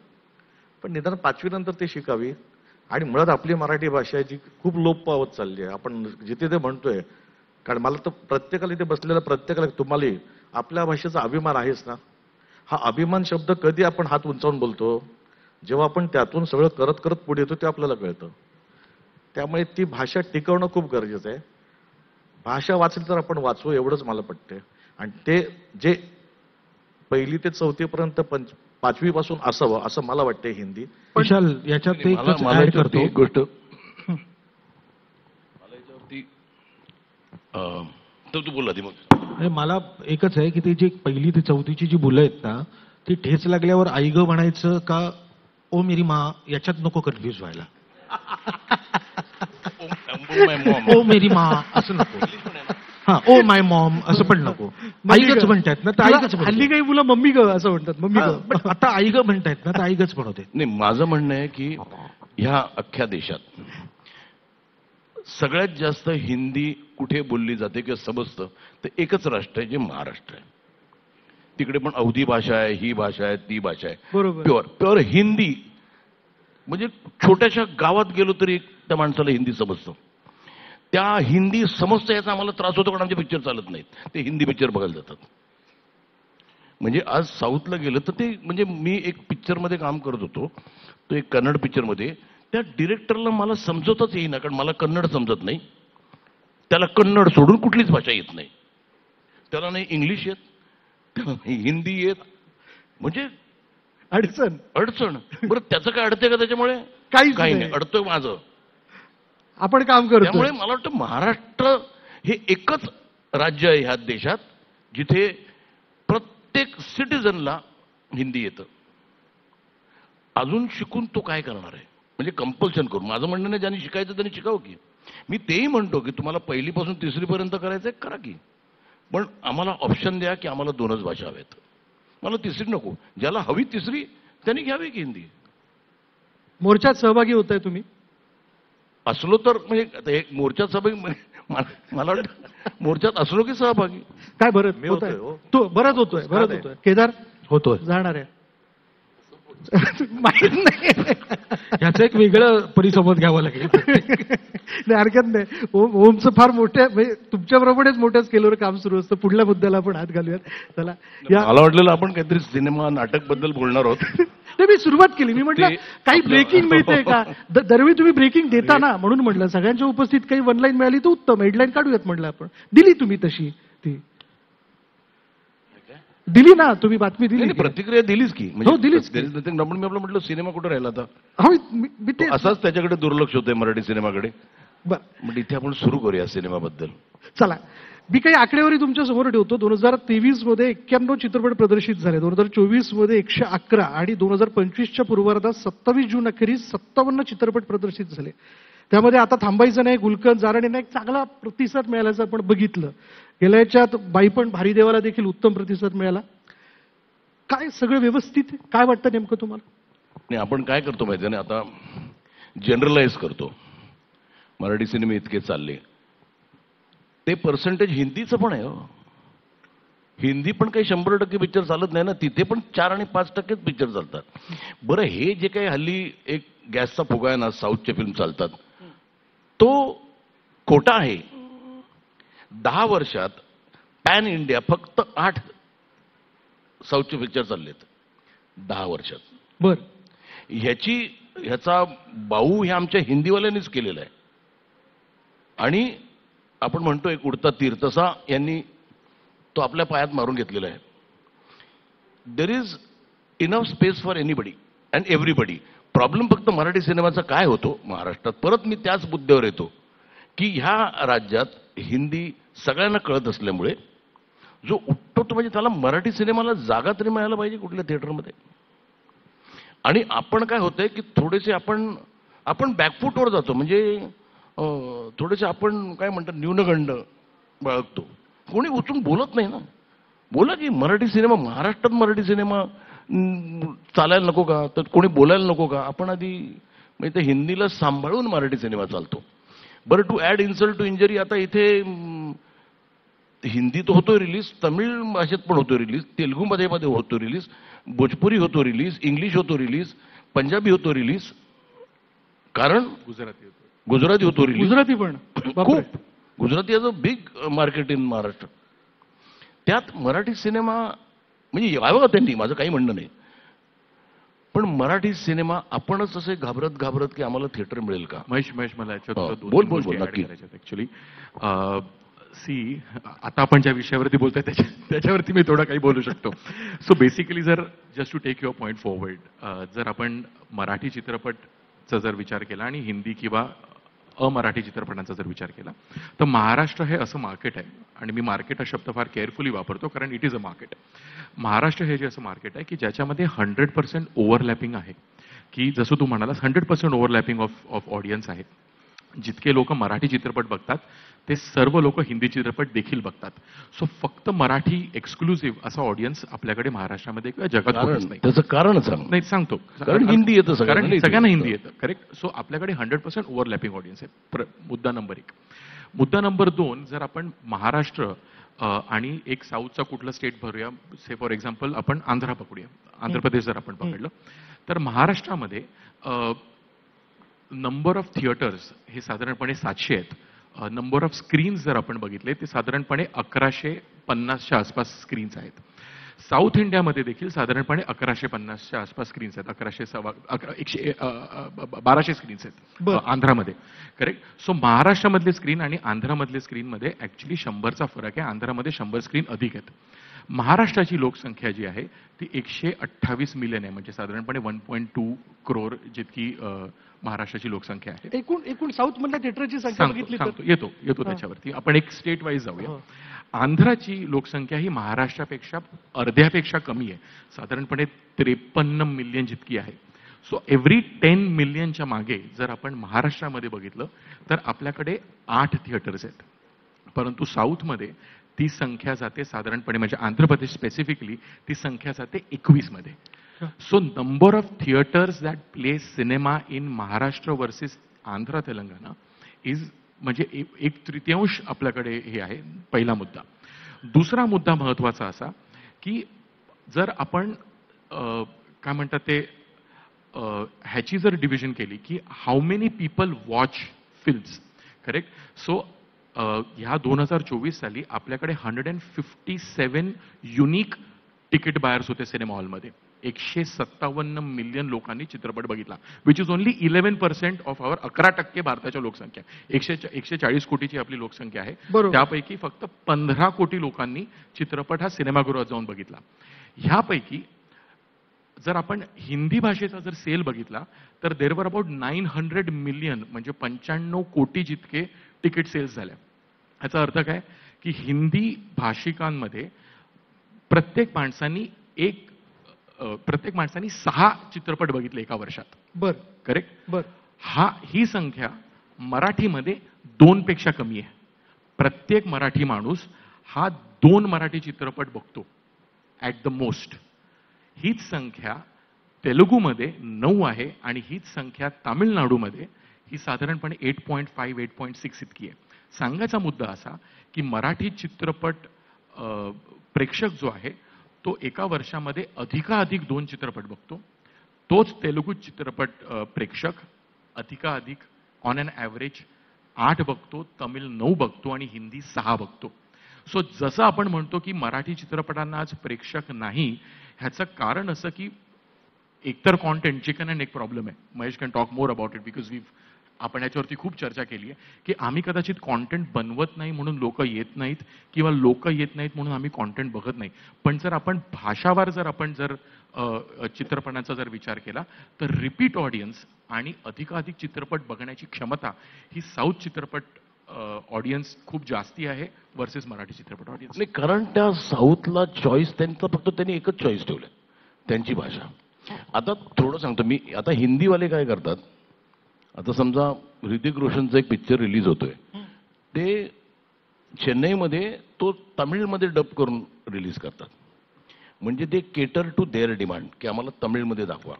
पण निदान 5वी नंतर ते शिकावी. आणि मुळात आपली मराठी भाषा आहे जी खूप लोप पावत चालली आहे. आपण जिथे ते म्हणतोय, कारण मला तर प्रत्येकाला इथे बसलेल्या प्रत्येकाला तुम्हाला आपल्या भाषेचा अभिमान आहेच ना. हा अभिमान शब्द कधी आपण हात उंचावून बोलतो, जेव्हा आपण त्यातून सगळं करत करत पुढे येतो ते आपल्याला कळतं. त्यामुळे ती भाषा टिकवणं खूप गरजेचं आहे. भाषा वाचली तर आपण वाचू एवढंच मला पटते. आणि ते जे 1ली ते 4थी पर्यंत 5वी पासून असावं असं मला वाटतंय हिंदी. विशाल याच्यात ते एकच मला ऍड याच्यावरती करतो. एक गोष्ट मला याच्यावरती तर तू बोलला ती मग मला एकच आहे की ते जी 1ली ते 4थीची जी मुलं आहेत ना, ती ठेच लागल्यावर आई ग म्हणायचं का ओ मेरी माँ, याच्यात नको कन्फ्युज व्हायला. ओ मेरी माँ असं नको, हा ओ माय मॉम असं पण नको. आई गच म्हणतायत ना तर आई गच हल्ली काही मुलं मम्मी ग असं म्हणतात, मम्मी ग. आता आई ग म्हणतायत ना तर आई गच म्हणते. नाही, माझं म्हणणं आहे की ह्या अख्ख्या देशात सगळ्यात जास्त हिंदी कुठे बोलली जाते किंवा समजतं तर एकच राष्ट्र आहे जे महाराष्ट्र आहे. तिकडे पण अवधी भाषा आहे, ही भाषा आहे, ती भाषा आहे, बरोबर. प्युअर हिंदी. म्हणजे छोट्याशा गावात गेलो तरी त्या माणसाला हिंदी समजतं. त्या हिंदी समजतं याचा आम्हाला त्रास होतो कारण आमचे पिक्चर चालत नाहीत, ते हिंदी पिक्चर बघायला जातात. म्हणजे आज साऊथला गेलं तर ते म्हणजे मी एक पिक्चरमध्ये काम करत होतो, तो एक कन्नड पिक्चरमध्ये, त्या डिरेक्टरला मला समजतच येईना कारण मला कन्नड समजत नाही. त्याला कन्नड सोडून कुठलीच भाषा येत नाही. त्याला नाही इंग्लिश येत, हिंदी येत, म्हणजे अडचण. बरं त्याचं काय अडतंय का त्याच्यामुळे? काहीच काही नाही. नाही, अडतोय माझं. आपण काम करतो. त्यामुळे मला वाटतं महाराष्ट्र हे एकच राज्य आहे ह्या देशात जिथे प्रत्येक सिटीजनला हिंदी येतं. अजून शिकून तो काय करणार आहे? म्हणजे कंपल्शन करून. माझं म्हणणं नाही ज्यांनी शिकायचं त्यांनी शिकावं की. मी तेही म्हणतो की तुम्हाला 1ली पासून 3री पर्यंत करायचंय करा की, पण आम्हाला ऑप्शन द्या की आम्हाला 2च भाषा हव्यात. मला 3री नको. ज्याला हवी 3री त्यांनी घ्यावी की हिंदी. मोर्चात सहभागी होताय तुम्ही? असलो तर म्हणजे एक मोर्चात सहभागी मला वाटतं मोर्चात असलो की सहभागी. काय भरत मी होताय? होतोय, हो. तो बरंच होतोय. केदार होतोय. जाणार आहे? माहित नाही. ह्याचं एक वेगळं परिसंवाद घ्यावं लागेल. नाही हरकत नाही. ओमचं फार मोठ्या म्हणजे तुमच्याप्रमाणेच मोठ्या स्केलवर काम सुरू असतं. पुढल्या मुद्द्याला आपण हात घालूयात. चला या मला वाटलेलं आपण काहीतरी सिनेमा नाटक बद्दल बोलणार आहोत. नाही मी सुरुवात केली. मी म्हटलं काही ब्रेकिंग मिळते का? दरवेळी तुम्ही ब्रेकिंग देता ना, म्हणून म्हटलं सगळ्यांच्या उपस्थित काही वन लाईन मिळाली तर उत्तम. हेडलाईन काढूयात म्हटलं आपण. दिली तुम्ही तशी ती. दिली ना तुम्ही बातमी दिली. नाही, प्रतिक्रिया दिलीच की हो, दिलीच की. मी आपलं म्हटलं सिनेमा कुठं राहिला आता हो मी ते असाच त्याच्याकडे दुर्लक्ष होतंय मराठी सिनेमाकडे. बरं म्हणजे इथे आपण सुरू करूया सिनेमाबद्दल. चला मी काही आकडेवारी तुमच्या समोर ठेवतो. 2023 मध्ये 91 चित्रपट प्रदर्शित झाले, 2024 मध्ये 111 आणि 2025च्या पूर्वार्धात 27 जून अखेरीस 57 चित्रपट प्रदर्शित झाले. त्यामध्ये आता थांबायचं नाही, गुलकंद जाराणींना एक चांगला प्रतिसाद मिळाल्याचं आपण बघितलं. गेल्या याच्यात बाई पण भारी देवाला देखील उत्तम प्रतिसाद मिळाला. काय सगळं व्यवस्थित आहे? काय वाटतं नेमकं तुम्हाला? नाही, आपण काय करतो माहिती ना, आता जनरलाइज करतो. मराठी सिनेमे इतके चालले, ते पर्सेंटेज हिंदीचं पण आहे हो. हिंदी पण काही 100% पिक्चर चालत नाही ना, तिथे पण 4 आणि 5% पिक्चर चालतात. बरं, हे जे काही हल्ली एक गॅसचा फुगा आहे ना, साऊथच्या फिल्म चालतात, तो खोटा आहे. 10 वर्षात पॅन इंडिया फक्त 8 साऊथचे पिक्चर चाललेत 10 वर्षात. बर ह्याचा बाऊ हे आमच्या हिंदीवाल्यांनीच केलेला आहे. आणि आपण म्हणतो एक उडता तीर, तसा यांनी तो आपल्या पायात मारून घेतलेला आहे. There is enough space for anybody and everybody. Problem फक्त मराठी सिनेमाचा काय होतो महाराष्ट्रात, परत मी त्याच मुद्द्यावर येतो की ह्या राज्यात हिंदी सगळ्यांना कळत असल्यामुळे जो उठतो तो म्हणजे त्याला मराठी सिनेमाला जागा तरी मिळायला पाहिजे कुठल्या थिएटरमध्ये. आणि आपण काय होतंय की थोडेसे आपण बॅकफूटवर जातो. म्हणजे थोडेसे आपण काय म्हणतात न्यूनगंड बाळगतो. कोणी उचलून बोलत नाही ना. बोला की मराठी सिनेमा, महाराष्ट्रात मराठी सिनेमा चालायला नको का, तर कोणी बोलायला नको का. आपण आधी म्हणजे ते हिंदीला सांभाळून मराठी सिनेमा चालतो. बरं, to add insult to injury, आता इथे हिंदीत होतो रिलीज, तमिळ भाषेत पण होतो रिलीज, तेलुगूमध्ये होतो रिलीज, भोजपुरी होतो रिलीज, इंग्लिश होतो रिलीज, पंजाबी होतो रिलीज, कारण गुजराती होतो रिलीज. गुजराती पण खूप Gujarati as a big market in Maharashtra. त्यात मराठी सिनेमा म्हणजे यावं त्यांनी, माझं काही म्हणणं नाही, पण मराठी सिनेमा आपणच असे घाबरत की आम्हाला थिएटर मिळेल का. महेश मला याच्यात बोल नक्की. ऍक्च्युली सी, आता आपण ज्या विषयावरती बोलतोय त्याच्यावरती मी थोडं काही बोलू शकतो. सो बेसिकली जर just to take your point forward, जर आपण मराठी चित्रपटचा जर विचार केला आणि हिंदी किंवा अमराठी चित्रपटांचा जर विचार केला, तर महाराष्ट्र हे असं मार्केट आहे, आणि मी मार्केट हा शब्द फार केअरफुली वापरतो कारण it is a market. Maharashtra हे जे असं मार्केट आहे की ज्याच्यामध्ये 100% ओव्हरलॅपिंग आहे. की जसं तू म्हणालास 100% ओव्हरलॅपिंग ऑफ ऑडियन्स आहे. जितके लोक मराठी चित्रपट बघतात ते सर्व लोक हिंदी चित्रपट देखील बघतात. सो फक्त मराठी एक्सक्लुझिव्ह असा ऑडियन्स आपल्याकडे महाराष्ट्रामध्ये किंवा जगात होतच नाही. त्याचं कारण सांग. नाही, सांगतो. कारण हिंदी येतं कारण सगळ्यांना हिंदी येतं. करेक्ट. सो आपल्याकडे 100% ओव्हरलॅपिंग ऑडियन्स आहे. मुद्दा नंबर 1. मुद्दा नंबर 2, जर आपण महाराष्ट्र आणि एक साऊथचा कुठलं स्टेट भरूया, से फॉर एक्झाम्पल आपण आंध्रा पकडूया, आंध्र प्रदेश जर आपण पकडलं, तर महाराष्ट्रामध्ये नंबर ऑफ थिएटर्स हे साधारणपणे 700 आहेत. नंबर ऑफ स्क्रीन्स जर आपण बघितले ते साधारणपणे 1150च्या आसपास स्क्रीन्स आहेत. साऊथ इंडियामध्ये देखील साधारणपणे 1150च्या आसपास स्क्रीन्स आहेत. 1200 स्क्रीन्स आहेत आंध्रामध्ये. करेक्ट. सो महाराष्ट्रामधले स्क्रीन आणि आंध्रामधले स्क्रीनमध्ये ऍक्च्युली 100चा फरक आहे. आंध्रामध्ये 100 स्क्रीन अधिक आहेत. महाराष्ट्राची लोकसंख्या जी आहे ती 128 मिलियन आहे, म्हणजे साधारणपणे 1.2 करोड जितकी महाराष्ट्राची लोकसंख्या आहे. एकूण साऊथ मधल्या थिएटरची संख्या बघितली तर येतो त्याच्यावरती. आपण एक स्टेट वाईज जाऊया. आंध्राची लोकसंख्या ही महाराष्ट्रापेक्षा अर्ध्यापेक्षा कमी आहे, साधारणपणे 53 मिलियन जितकी आहे. सो एव्हरी 10 मिलियनच्या मागे जर आपण महाराष्ट्रामध्ये बघितलं तर आपल्याकडे 8 थिएटर्स आहेत. परंतु साऊथमध्ये ती संख्या जाते साधारणपणे, म्हणजे आंध्र प्रदेश स्पेसिफिकली ती संख्या जाते 21 मध्ये. So number of theatres that play cinema in Maharashtra versus Andhra Telangana is म्हणजे 1/3 आपल्याकडे हे आहे. पहिला मुद्दा. दुसरा मुद्दा महत्वाचा असा की जर आपण काय म्हणतात ते ह्याची जर डिव्हिजन केली की how many people watch films. Correct. So ह्या 2024 साली आपल्याकडे 157 युनिक तिकीट बायर्स होते सिनेमा हॉलमध्ये. 157 मिलियन लोकांनी चित्रपट बघितला, विच इज ओनली 11% ऑफ आवर 11% भारताच्या लोकसंख्या. 140 कोटीची आपली लोकसंख्या आहे. बरोबर. त्यापैकी फक्त 15 कोटी लोकांनी चित्रपट हा सिनेमागृहात जाऊन बघितला. ह्यापैकी जर आपण हिंदी भाषेचा जर सेल बघितला तर देर वर अबाउट 900 मिलियन म्हणजे 95 कोटी जितके तिकीट सेल्स झाल्या. याचा अर्थ काय की हिंदी भाषिकांमध्ये प्रत्येक माणसांनी 6 चित्रपट बघितले एका वर्षात. बर करेक्ट. बर. ही संख्या मराठीमध्ये 2 पेक्षा कमी आहे. प्रत्येक मराठी माणूस हा 2 मराठी चित्रपट बघतो ॲट द मोस्ट. हीच संख्या तेलुगूमध्ये 9 आहे आणि हीच संख्या तामिळनाडूमध्ये ही साधारणपणे 8.5 8.6 इतकी आहे. सांगायचा मुद्दा असा की मराठी चित्रपट प्रेक्षक जो आहे तो एका वर्षामध्ये अधिकाधिक 2 चित्रपट बघतो. तोच तेलुगू चित्रपट प्रेक्षक अधिकाधिक ऑन अन ॲव्हरेज 8 बघतो, तमिळ 9 बघतो आणि हिंदी 6 बघतो. सो जसं आपण म्हणतो की मराठी चित्रपटांना आज प्रेक्षक नाही, ह्याचं कारण असं की एकतर कॉन्टेंट चिकन अँड एक प्रॉब्लेम आहे. Mahesh can talk more about it because आपण याच्यावरती खूप चर्चा केली आहे की आम्ही कदाचित कॉन्टेंट बनवत नाही म्हणून लोक येत नाहीत किंवा लोक येत नाहीत म्हणून आम्ही कॉन्टेंट बघत नाही. पण जर आपण भाषावार जर चित्रपटांचा जर विचार केला तर रिपीट ऑडियन्स आणि अधिकाधिक चित्रपट बघण्याची क्षमता ही साऊथ चित्रपट ऑडियन्स खूप जास्ती आहे वर्सेस मराठी चित्रपट ऑडियन्स. नाही, कारण त्या साऊथला चॉईस त्यांचा फक्त त्यांनी एकच चॉईस ठेवलं, त्यांची भाषा. आता थोडं सांगतो मी. आता हिंदीवाले काय करतात, आता समजा ऋतिक रोशनचा एक पिक्चर रिलीज होतोय, ते चेन्नईमध्ये तो तामिळमध्ये डब करून रिलीज करतात. म्हणजे ते केटर टू देअर डिमांड की आम्हाला तमिळमध्ये दाखवा.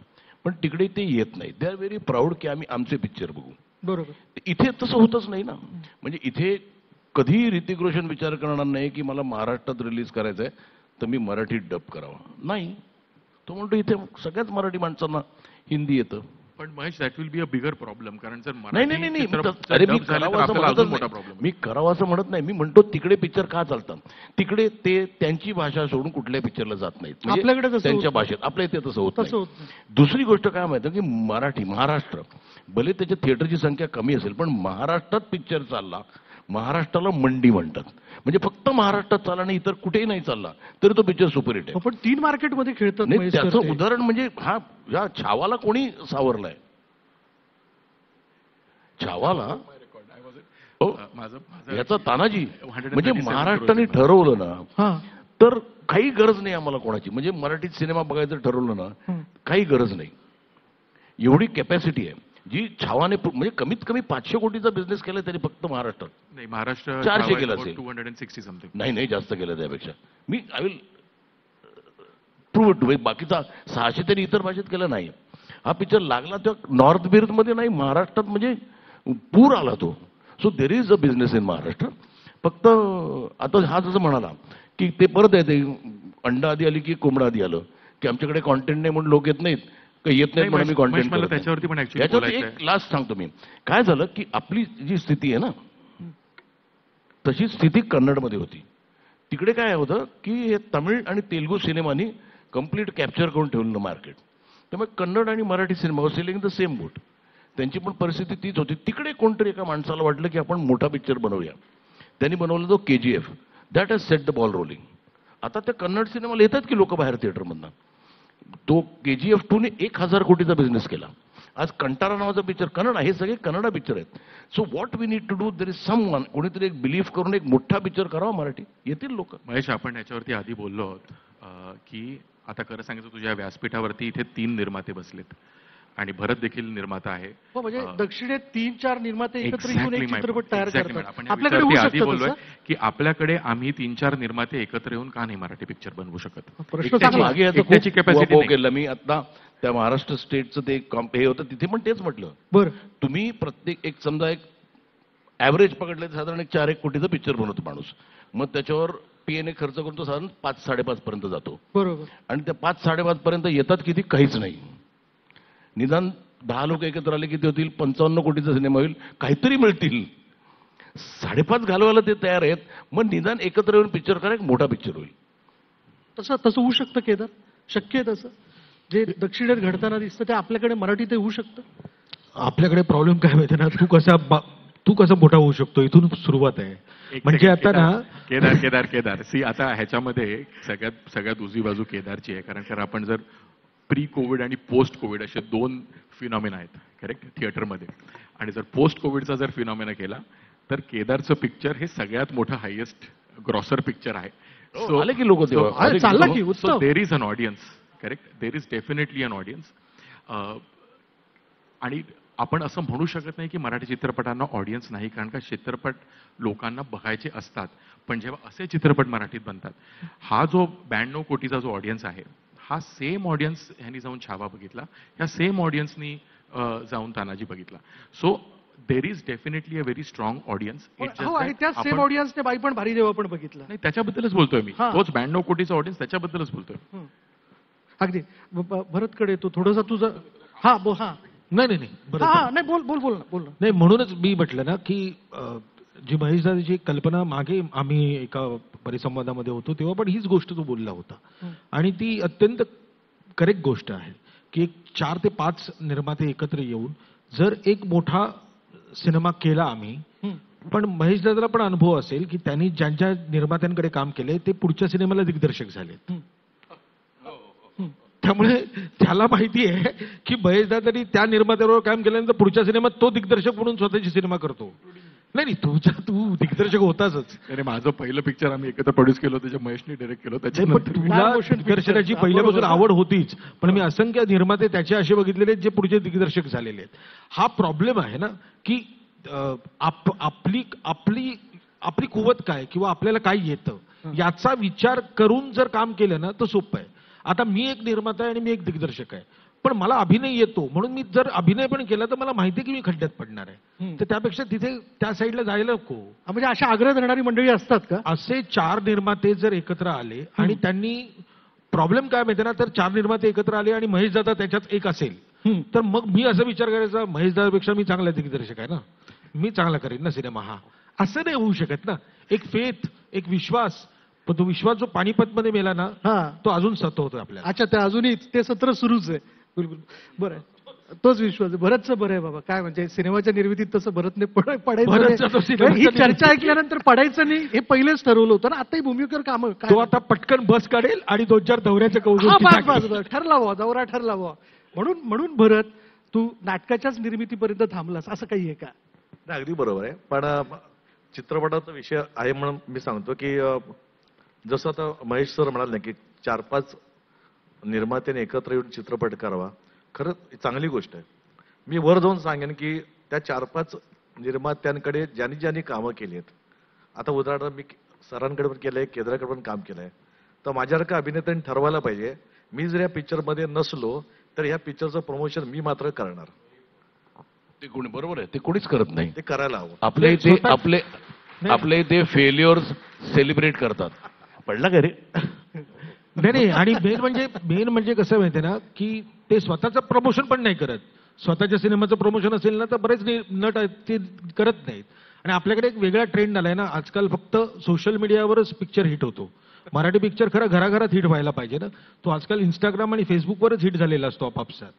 पण तिकडे ते येत नाही. दे आर व्हेरी प्राऊड की आम्ही आमचे पिक्चर बघू. बरोबर. इथे तसं होतच नाही ना. म्हणजे इथे कधी ऋतिक रोशन विचार करणार नाही की मला महाराष्ट्रात रिलीज करायचं आहे तर मी मराठीत डब करावा. नाही, तो म्हणतो इथे सगळ्याच मराठी माणसांना हिंदी येतं. पण Mahesh that will be a bigger problem, कारण जर नाही नाही नाही अरे मी करावं असं म्हणतच नाही. मी करावं असं म्हणत नाही. मी म्हणतो तिकडे पिक्चर का चालतात, तिकडे ते त्यांची भाषा सोडून कुठल्या पिक्चरला जात नाहीत. आपल्याकडे तसं त्यांच्या होत भाषेत. आपल्या इथे तसं होत तसं नाही. होत नाही. दुसरी गोष्ट काय माहिती की महाराष्ट्र भले त्याच्या थिएटरची संख्या कमी असेल पण महाराष्ट्रात पिक्चर चालला, महाराष्ट्राला मंडी म्हणतात. म्हणजे फक्त महाराष्ट्रात चालला आणि इतर कुठेही नाही चालला तरी तो पिक्चर सुपरहिट आहे. पण 3 मार्केटमध्ये खेळतात नाही, महेश त्याचं सर ते. उदाहरण म्हणजे या छावाला कोणी सावरलाय. छावाला याचा तानाजी म्हणजे महाराष्ट्राने ठरवलं ना हा. तर काही गरज नाही आम्हाला कोणाची. म्हणजे मराठीत सिनेमा बघायचं ठरवलं ना काही गरज नाही. एवढी कॅपॅसिटी आहे जी छावाने म्हणजे कमीत कमी 500 कोटीचा बिझनेस केलाय त्यांनी फक्त महाराष्ट्रात. नाही, महाराष्ट्र 400 केला असेल. 260 समथिंग. नाही जास्त केलं त्यापेक्षा. मी आय विल प्रूव्ह टू. बाकीचा 600 त्यांनी इतर भाषेत केलं नाही. हा पिक्चर लागला तेव्हा नॉर्थ बिर्थमध्ये नाही, महाराष्ट्रात म्हणजे पूर आला तो. So there is a business in Maharashtra. फक्त आता हा जसं म्हणाला की ते परत येते अंडा आधी आली की कोंबडा आधी आलं की आमच्याकडे कॉन्टेंट नाही म्हणून लोक येत नाहीत, काही येत नाहीत म्हणून मी कॉन्टेंट. मला त्याच्यावरती पण ऍक्च्युअली याच्यावरती एक लास्ट सांगतो मी. काय झालं की आपली जी स्थिती आहे ना तशी स्थिती कन्नडमध्ये होती. तिकडे काय होतं की हे तमिळ आणि तेलुगू सिनेमानी कम्प्लीट कॅप्चर करून ठेवलेलं मार्केट. त्यामुळे कन्नड आणि Marathi cinema was selling the same boat. त्यांची पण परिस्थिती तीच होती. तिकडे कोणतरी एका माणसाला वाटलं की आपण मोठा पिक्चर बनवूया. त्यांनी बनवला तो KGF. That has set the ball rolling. आता त्या कन्नड सिनेमाला येतात की लोक बाहेर थिएटरमधनं. तो KGF 2 ने 1000 कोटीचा बिझनेस केला. आज कंटारा नावाचा पिक्चर कन्नड आहे, सगळे कन्नडा पिक्चर आहेत. So what we need to do, there is someone, कोणीतरी एक बिलीव्ह करून एक मोठा पिक्चर करावा मराठी, येतील लोक. महेश, आपण याच्यावरती आधी बोललो आहोत की आता खरं सांगायचं तुझ्या व्यासपीठावरती इथे 3 निर्माते बसलेत आणि भरत देखील निर्माता आहे. हो, म्हणजे दक्षिणेत 3-4 निर्माते एकत्र येऊन Exactly एक my चित्रपट point. तयार Exactly करतात. madam. आपण आपल्याकडे याच्यावरती होऊ आधी शकतं बोललोय तसं? की आपल्याकडे आम्ही 3-4 निर्माते एकत्र येऊन का नाही मराठी पिक्चर बनवू शकत. प्रश्न चांगला. मागे याचं एकट्याची खूप capacity उहापोह नाही. केला मी. आता त्या महाराष्ट्र स्टेटचं ते हे होतं तिथे पण तेच म्हटलं. बरं. तुम्ही प्रत्येक एक समजा एक ॲव्हरेज पकडले तर साधारण 4-1 कोटीचा पिक्चर बनवतो माणूस. मग त्याच्यावर PNA खर्च करून तो साधारण 5-5.5 पर्यंत जातो. बरोबर. आणि त्या 5-5.5 पर्यंत येतात किती, काहीच नाही. निदान 10 लोक एकत्र आले किती होतील, 55 कोटीचा सिनेमा होईल, काहीतरी मिळतील. 5.5 घालवायला ते तयार आहेत. मग निदान एकत्र येऊन पिक्चर करा, एक मोठा पिक्चर होईल. तसं होऊ शकतं केदार, शक्य आहे तसं. जे दक्षिणेत घडताना दिसतं ते आपल्याकडे मराठीत होऊ शकतं? आपल्याकडे प्रॉब्लेम काय माहिती ना, तू कसा मोठा होऊ शकतो, इथून सुरुवात आहे. म्हणजे आता ना केदार सी, आता ह्याच्यामध्ये सगळ्यात उजवी बाजू केदारची आहे, कारण आपण जर प्री कोविड आणि पोस्ट कोविड असे 2 फिनॉमिना आहेत, करेक्ट, थिएटरमध्ये. आणि जर पोस्ट कोविडचा जर फिनॉमिना केला तर केदारचं पिक्चर हे सगळ्यात मोठं हायेस्ट ग्रॉसर पिक्चर आहे. आले की लोक तेव्हा चालला की उत्तम. There is an audience, correct, there is definitely an audience. आणि आपण असं म्हणू शकत नाही की मराठी चित्रपटांना ऑडियन्स नाही, कारण का चित्रपट लोकांना बघायचे असतात. पण जेव्हा असे चित्रपट मराठीत बनतात, हा जो 92 कोटीचा जो ऑडियन्स आहे, हा सेम ऑडियन्स ह्यांनी जाऊन छावा बघितला, ह्या सेम ऑडियन्सनी जाऊन तानाजी बघितला. So there is definitely a very strong audience. हो, आणि त्या सेम ऑडियन्सने बाई पण भारी देवा पण बघितलं. नाही, त्याच्याबद्दलच बोलतोय मी. हा. तोच 92 कोटीचा ऑडियन्स, त्याच्याबद्दलच बोलतोय. अगदी. भरतकडे तो थोडंसं तुझं. हा नाही बरं. नाही, बोल ना. नाही, म्हणूनच मी म्हटलं ना की जी महेश दादाची कल्पना मागे आम्ही एका परिसंवादामध्ये होतो तेव्हा पण हीच गोष्ट तो बोलला होता. आणि ती अत्यंत करेक्ट गोष्ट आहे की एक 4 ते 5 निर्माते एकत्र येऊन जर एक मोठा सिनेमा केला आम्ही, पण महेश दादाला पण अनुभव असेल की त्यांनी ज्यांच्या निर्मात्यांकडे काम केले ते पुढच्या सिनेमाला दिग्दर्शक झालेत. त्यामुळे त्याला माहिती आहे की महेश दादानी त्या निर्मात्याबरोबर काम केल्यानंतर पुढच्या सिनेमात तो दिग्दर्शक म्हणून स्वतःची सिनेमा करतो. नाही, तू दिग्दर्शक होताच. अरे, माझं पहिलं पिक्चर आम्ही एकत्र प्रोड्यूस केलं, त्याच्या महेशने डिरेक्ट केलं. त्याच्यानंतर तुला दिग्दर्शनाची पहिल्यापासून आवड होतीच, पण मी असंख्य निर्माते त्याचे असे बघितलेले आहेत जे पुढचे दिग्दर्शक झालेले आहेत. हा प्रॉब्लेम आहे ना की आपली कुवत काय किंवा आपल्याला काय येतं याचा विचार करून जर काम केलं ना तर सोपं आहे. आता मी एक निर्माता आहे आणि मी एक दिग्दर्शक आहे, पण मला अभिनय येतो, म्हणून मी जर अभिनय पण केला तर मला माहिती आहे की मी खड्ड्यात पडणार आहे. तर त्यापेक्षा तिथे त्या साईडला जायला नको. म्हणजे अशा आग्रह धरणारी मंडळी असतात का? असे 4 निर्माते जर एकत्र आले आणि त्यांनी, प्रॉब्लेम काय माहिती ना, तर 4 निर्माते एकत्र आले आणि महेश दादा त्याच्यात एक असेल, तर मग मी असा विचार करायचा महेश दादापेक्षा मी चांगला दिग्दर्शक आहे ना, मी चांगला करेन ना सिनेमा. हा असं नाही होऊ शकत ना. एक फेथ, एक विश्वास, पण तो विश्वास जो पानिपतमध्ये मेला ना, तो अजून सतवतोय आपल्याला. अच्छा, ते अजूनही ते सत्र सुरूच आहे. बिलकुल बरं आहे, तोच विश्वास आहे. भरतचं बरं आहे बाबा. काय म्हणजे सिनेमाच्या निर्मितीत तसं भरतने पडायचं. ही चर्चा ऐकल्यानंतर पडायचं नाही हे पहिलेच ठरवलं होतं ना. आताही भूमिकेवर काम तो आता पटकन बस काढेल आणि 2-4 दौऱ्याच्या ठरला बुवा, दौरा ठरला बुवा. म्हणून भरत, तू नाटकाच्याच निर्मितीपर्यंत थांबलास असं काही आहे का? अगदी बरोबर आहे. पण चित्रपटाचा विषय आहे म्हणून मी सांगतो की जसं आता महेश सर म्हणाले ना की 4-5 निर्मात्याने एकत्र येऊन चित्रपट करावा, खरंच चांगली गोष्ट आहे. मी वर जाऊन सांगेन की त्या 4-5 निर्मात्यांकडे ज्यांनी कामं केली आहेत, आता उदाहरणार्थ मी सरांकडे पण केलंय, केदारकडे पण काम केलंय, तर माझ्यासारखं अभिनेत्याने ठरवायला पाहिजे मी जर या पिक्चरमध्ये नसलो तर या पिक्चरचं प्रमोशन मी मात्र करणार. ते कोणी, बरोबर आहे, ते कोणीच करत नाही. ते करायला हवं. आपले इथे फेल्युअर्स सेलिब्रेट करतात. पडला का रे? नाही. आणि मेन म्हणजे कसं माहितीये ना की ते स्वतःचं प्रमोशन पण नाही करत. स्वतःच्या सिनेमाचं प्रमोशन असेल ना तर बरेच नट आहेत ते करत नाहीत. आणि आपल्याकडे एक वेगळा ट्रेंड आलाय ना, आजकाल फक्त सोशल मीडियावरच पिक्चर हिट होतो. मराठी पिक्चर खरं घराघरात हिट व्हायला पाहिजे ना, तो आजकाल इंस्टाग्राम आणि फेसबुकवरच हिट झालेला असतो आपापसात.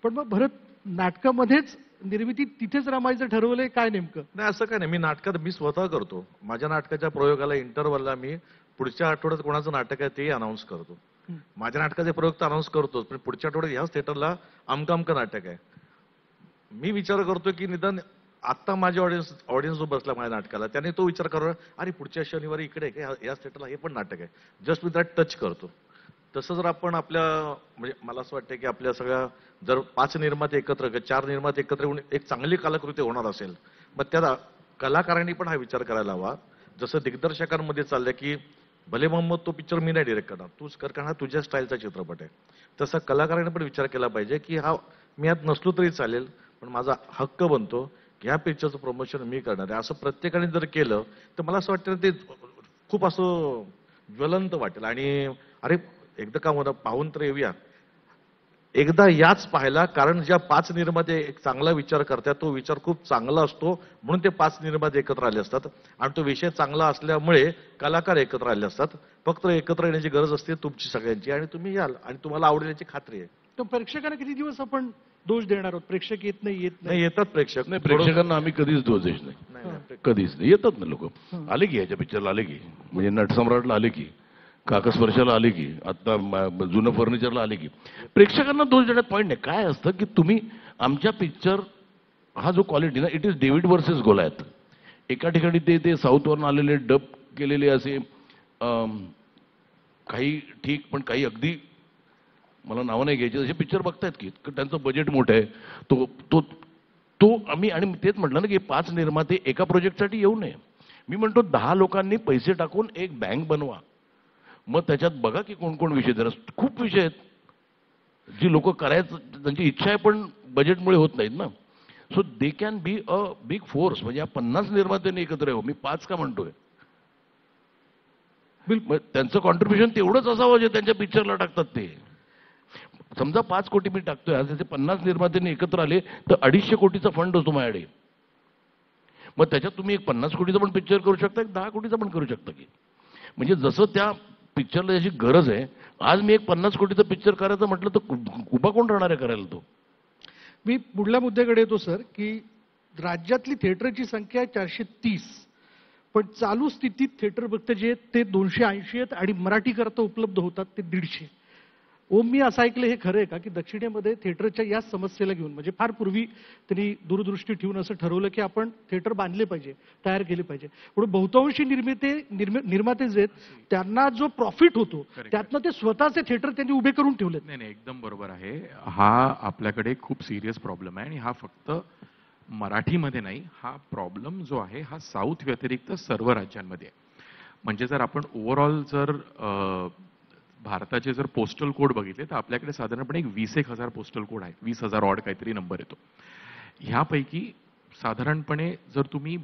पण मग भरत, नाटकामध्येच निर्मिती तिथेच रमायचं ठरवलंय काय नेमकं? नाही, असं काय नाही. मी नाटकात मी स्वतः करतो. माझ्या नाटकाच्या प्रयोगाला इंटरवलला मी पुढच्या आठवड्यात कोणाचं नाटक आहे तेही अनाऊन्स करतो. माझ्या नाटकाचे प्रयोग तर अनाऊन्स करतोच, पण पुढच्या आठवड्यात ह्याच थिएटरला अमकं नाटक आहे. मी विचार करतो की निदान आता माझ्या ऑडियन्स जो बसला माझ्या नाटकाला त्याने तो विचार करतो, अरे पुढच्या शनिवारी इकडे याच थिएटरला हे पण नाटक आहे. जस्ट विथ दॅट टच करतो. तसं जर आपण आपल्या, म्हणजे मला असं वाटतं की आपल्या सगळ्या जर 5 निर्माते एकत्र, 4 निर्माते एकत्र येऊन एक चांगली कलाकृती होणार असेल, मग त्या कलाकारांनी पण हा विचार करायला हवा. जसं दिग्दर्शकांमध्ये चाललंय की भले मोहम्मद तो पिक्चर मी नाही डिरेक्ट करणार, तूच कर, कारण हा तुझ्या स्टाईलचा चित्रपट आहे. तसं कलाकारांनी पण विचार केला पाहिजे की हा मी यात नसलो तरी चालेल, पण माझा हक्क बनतो की ह्या पिक्चरचं प्रमोशन मी करणार आहे. असं प्रत्येकाने जर केलं तर मला असं वाटतं ते खूप असं ज्वलंत वाटेल. आणि अरे एकदा काम होतं, पाहून तर येऊया. एकदा याच पाहायला, कारण ज्या 5 निर्माते एक चांगला विचार करतात तो विचार खूप चांगला असतो म्हणून ते 5 निर्माते एकत्र आले असतात आणि तो विषय चांगला असल्यामुळे कलाकार एकत्र आले असतात. फक्त एकत्र येण्याची गरज असते तुमची सगळ्यांची आणि तुम्ही याल आणि तुम्हाला आवडेल याची खात्री आहे. तर प्रेक्षकांना किती दिवस आपण दोष देणार आहोत? प्रेक्षक येत नाही नाही येतात प्रेक्षक. नाही, प्रेक्षकांना आम्ही कधीच दोष देत नाही, नाही. कधीच नाही. येतात ना लोक, आले की ह्याच्या पिक्चरला आले की, म्हणजे नटसम्राटला आले की, काकस्पर्शाला आले की, आता जुनं फर्निचरला आले की. प्रेक्षकांना दोष देण्यात पॉईंट नाही. काय असतं की तुम्ही आमच्या पिक्चर हा जो क्वालिटी ना, it is David versus Goliath. एका ठिकाणी ते साऊथवरून आलेले डब केलेले असे काही ठीक, पण काही अगदी मला नावं नाही घ्यायची असे पिक्चर बघतायत की त्यांचं बजेट मोठं आहे. तो तो तो आम्ही, आणि तेच म्हटलं ना की 5 निर्माते एका प्रोजेक्टसाठी येऊ नये. मी म्हणतो 10 लोकांनी पैसे टाकून एक बँक बनवा, मग त्याच्यात बघा की कोण कोण विषय देणार. खूप विषय आहेत जी लोक करायचं त्यांची इच्छा आहे पण बजेटमुळे होत नाहीत ना. So they can be a big force. म्हणजे या 50 निर्मात्यांनी एकत्र येऊ. मी 5 का म्हणतोय? मग त्यांचं कॉन्ट्रीब्युशन तेवढंच असावं जे त्यांच्या पिक्चरला टाकतात ते. समजा 5 कोटी मी टाकतोय, आज त्याचे 50 निर्मात्यांनी एकत्र आले तर 250 कोटीचा फंड असतो माझ्याकडे. मग त्याच्यात तुम्ही एक 50 कोटीचा पण पिक्चर करू शकता, एक 10 कोटीचा पण करू शकता की. म्हणजे जसं त्या पिक्चरला त्याची गरज आहे. आज मी एक 50 कोटीचा पिक्चर करायचं म्हटलं तर उभा कोण राहणार आहे करायला तो? मी पुढल्या मुद्द्याकडे येतो सर, की राज्यातली थिएटरची संख्या आहे 430, पण चालू स्थितीत थिएटर फक्त जे ते 280 आहेत आणि मराठी करता उपलब्ध होतात ते 150. ओम, मी असं ऐकलं, हे खरं आहे का की दक्षिणेमध्ये थिएटरच्या या समस्येला घेऊन, म्हणजे फार पूर्वी त्यांनी दूरदृष्टी ठेवून असं ठरवलं की आपण थिएटर बांधले पाहिजे, तयार केले पाहिजे. म्हणून बहुतांशी निर्माते जे आहेत त्यांना जो प्रॉफिट होतो त्यातनं ते स्वतःचे थिएटर त्यांनी उभे करून ठेवले. नाही, एकदम बरोबर आहे. हा आपल्याकडे खूप सिरियस प्रॉब्लेम आहे आणि हा फक्त मराठीमध्ये नाही, हा प्रॉब्लेम जो आहे हा साऊथ व्यतिरिक्त सर्व राज्यांमध्ये आहे. म्हणजे जर आपण ओव्हरऑल जर भारताचे जर पोस्टल कोड बघितले तर आपल्याकडे साधारणपणे एक 20,000 पोस्टल कोड आहे. 20,000 ऑड काहीतरी नंबर येतो. ह्यापैकी साधारणपणे जर तुम्ही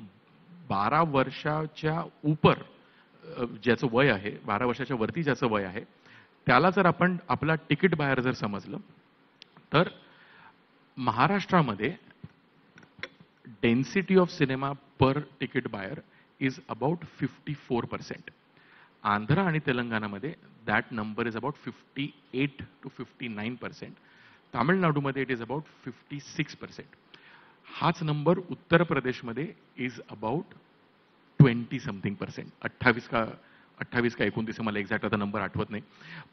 12 वर्षाच्या उपर ज्याचं वय आहे, 12 वर्षाच्या वरती ज्याचं वय आहे, त्याला जर आपण आपला तिकीट बायर जर समजलं तर महाराष्ट्रामध्ये density of cinema per ticket buyer is about 54%. Andhra आणि तेलंगणामध्ये that number is about 58 to 59%. तामिळनाडूमध्ये इट इज अबाउट 56%. हाच नंबर उत्तर प्रदेशमध्ये इज अबाउट 20 something%. 28 का 29 मला एक्झॅक्ट आता नंबर आठवत नाही.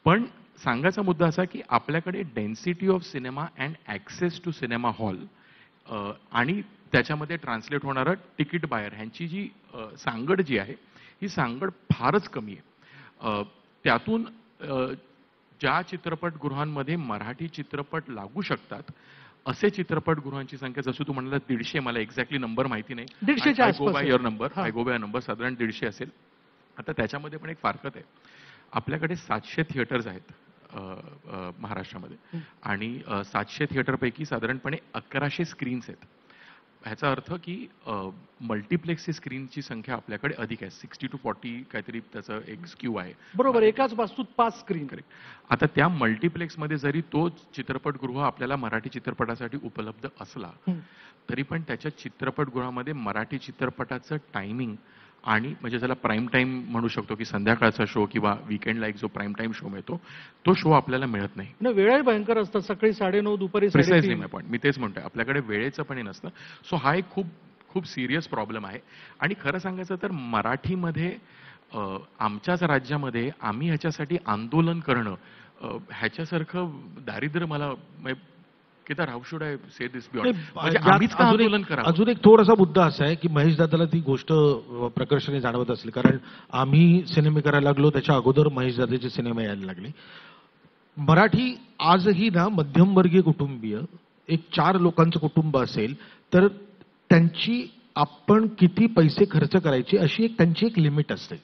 पण सांगायचा मुद्दा असा की आपल्याकडे density of cinema and access to cinema hall आणि त्याच्यामध्ये ट्रान्सलेट होणारं तिकीट बायर ह्यांची जी सांगड जी आहे ही सांगड फारच कमी आहे. त्यातून ज्या चित्रपटगृहांमध्ये मराठी चित्रपट लागू शकतात असे चित्रपटगृहांची संख्या, जसं तू म्हणाला 150, मला एक्झॅक्टली नंबर माहिती नाही. 150च्या I go by your number, हां. आय गो बाय नंबर, साधारण 150 असेल. आता त्याच्यामध्ये पण एक फारकत आहे. आपल्याकडे 700 थिएटर्स आहेत महाराष्ट्रामध्ये आणि 700 थिएटरपैकी साधारणपणे 1100 स्क्रीन्स आहेत. ह्याचा अर्थ की मल्टिप्लेक्सची स्क्रीनची संख्या आपल्याकडे अधिक आहे. 60 to 40 काहीतरी त्याचं एक स्क्यू आहे. बरोबर, एकाच वास्तूत 5 स्क्रीन. करेक्ट. आता त्या मल्टिप्लेक्समध्ये जरी तो चित्रपटगृह आपल्याला मराठी चित्रपटासाठी उपलब्ध असला तरी पण त्याच्या चित्रपटगृहामध्ये मराठी चित्रपटाचं टायमिंग आणि म्हणजे ज्याला प्राईम टाईम म्हणू शकतो की संध्याकाळचा शो किंवा विकेंडला एक जो प्राईम टाईम शो मिळतो तो शो आपल्याला मिळत नाही. वेळाही भयंकर असतात, सकाळी 9:30, दुपारी प्रिसाइजली 3:30. पण मी तेच म्हणतोय, आपल्याकडे वेळेचं पण हे नसतं. सो हा एक खूप खूप सिरियस प्रॉब्लेम आहे. आणि खरं सांगायचं तर मराठीमध्ये आमच्याच राज्यामध्ये आम्ही ह्याच्यासाठी आंदोलन करणं ह्याच्यासारखं दारिद्र्य मला Kedar, how should I say this beyond, म्हणजे आम्हीच का आंदोलन करावं? अजून एक थोडासा मुद्दा असा आहे की महेश दादाला ती गोष्ट प्रकर्षाने जाणवत असेल, कारण आम्ही सिनेमे करायला लागलो त्याच्या अगोदर महेश दादाचे सिनेमे यायला लागले. मराठी आजही ना मध्यमवर्गीय कुटुंबीय एक 4 लोकांचं कुटुंब असेल तर त्यांची आपण किती पैसे खर्च करायचे अशी एक त्यांची एक लिमिट असते,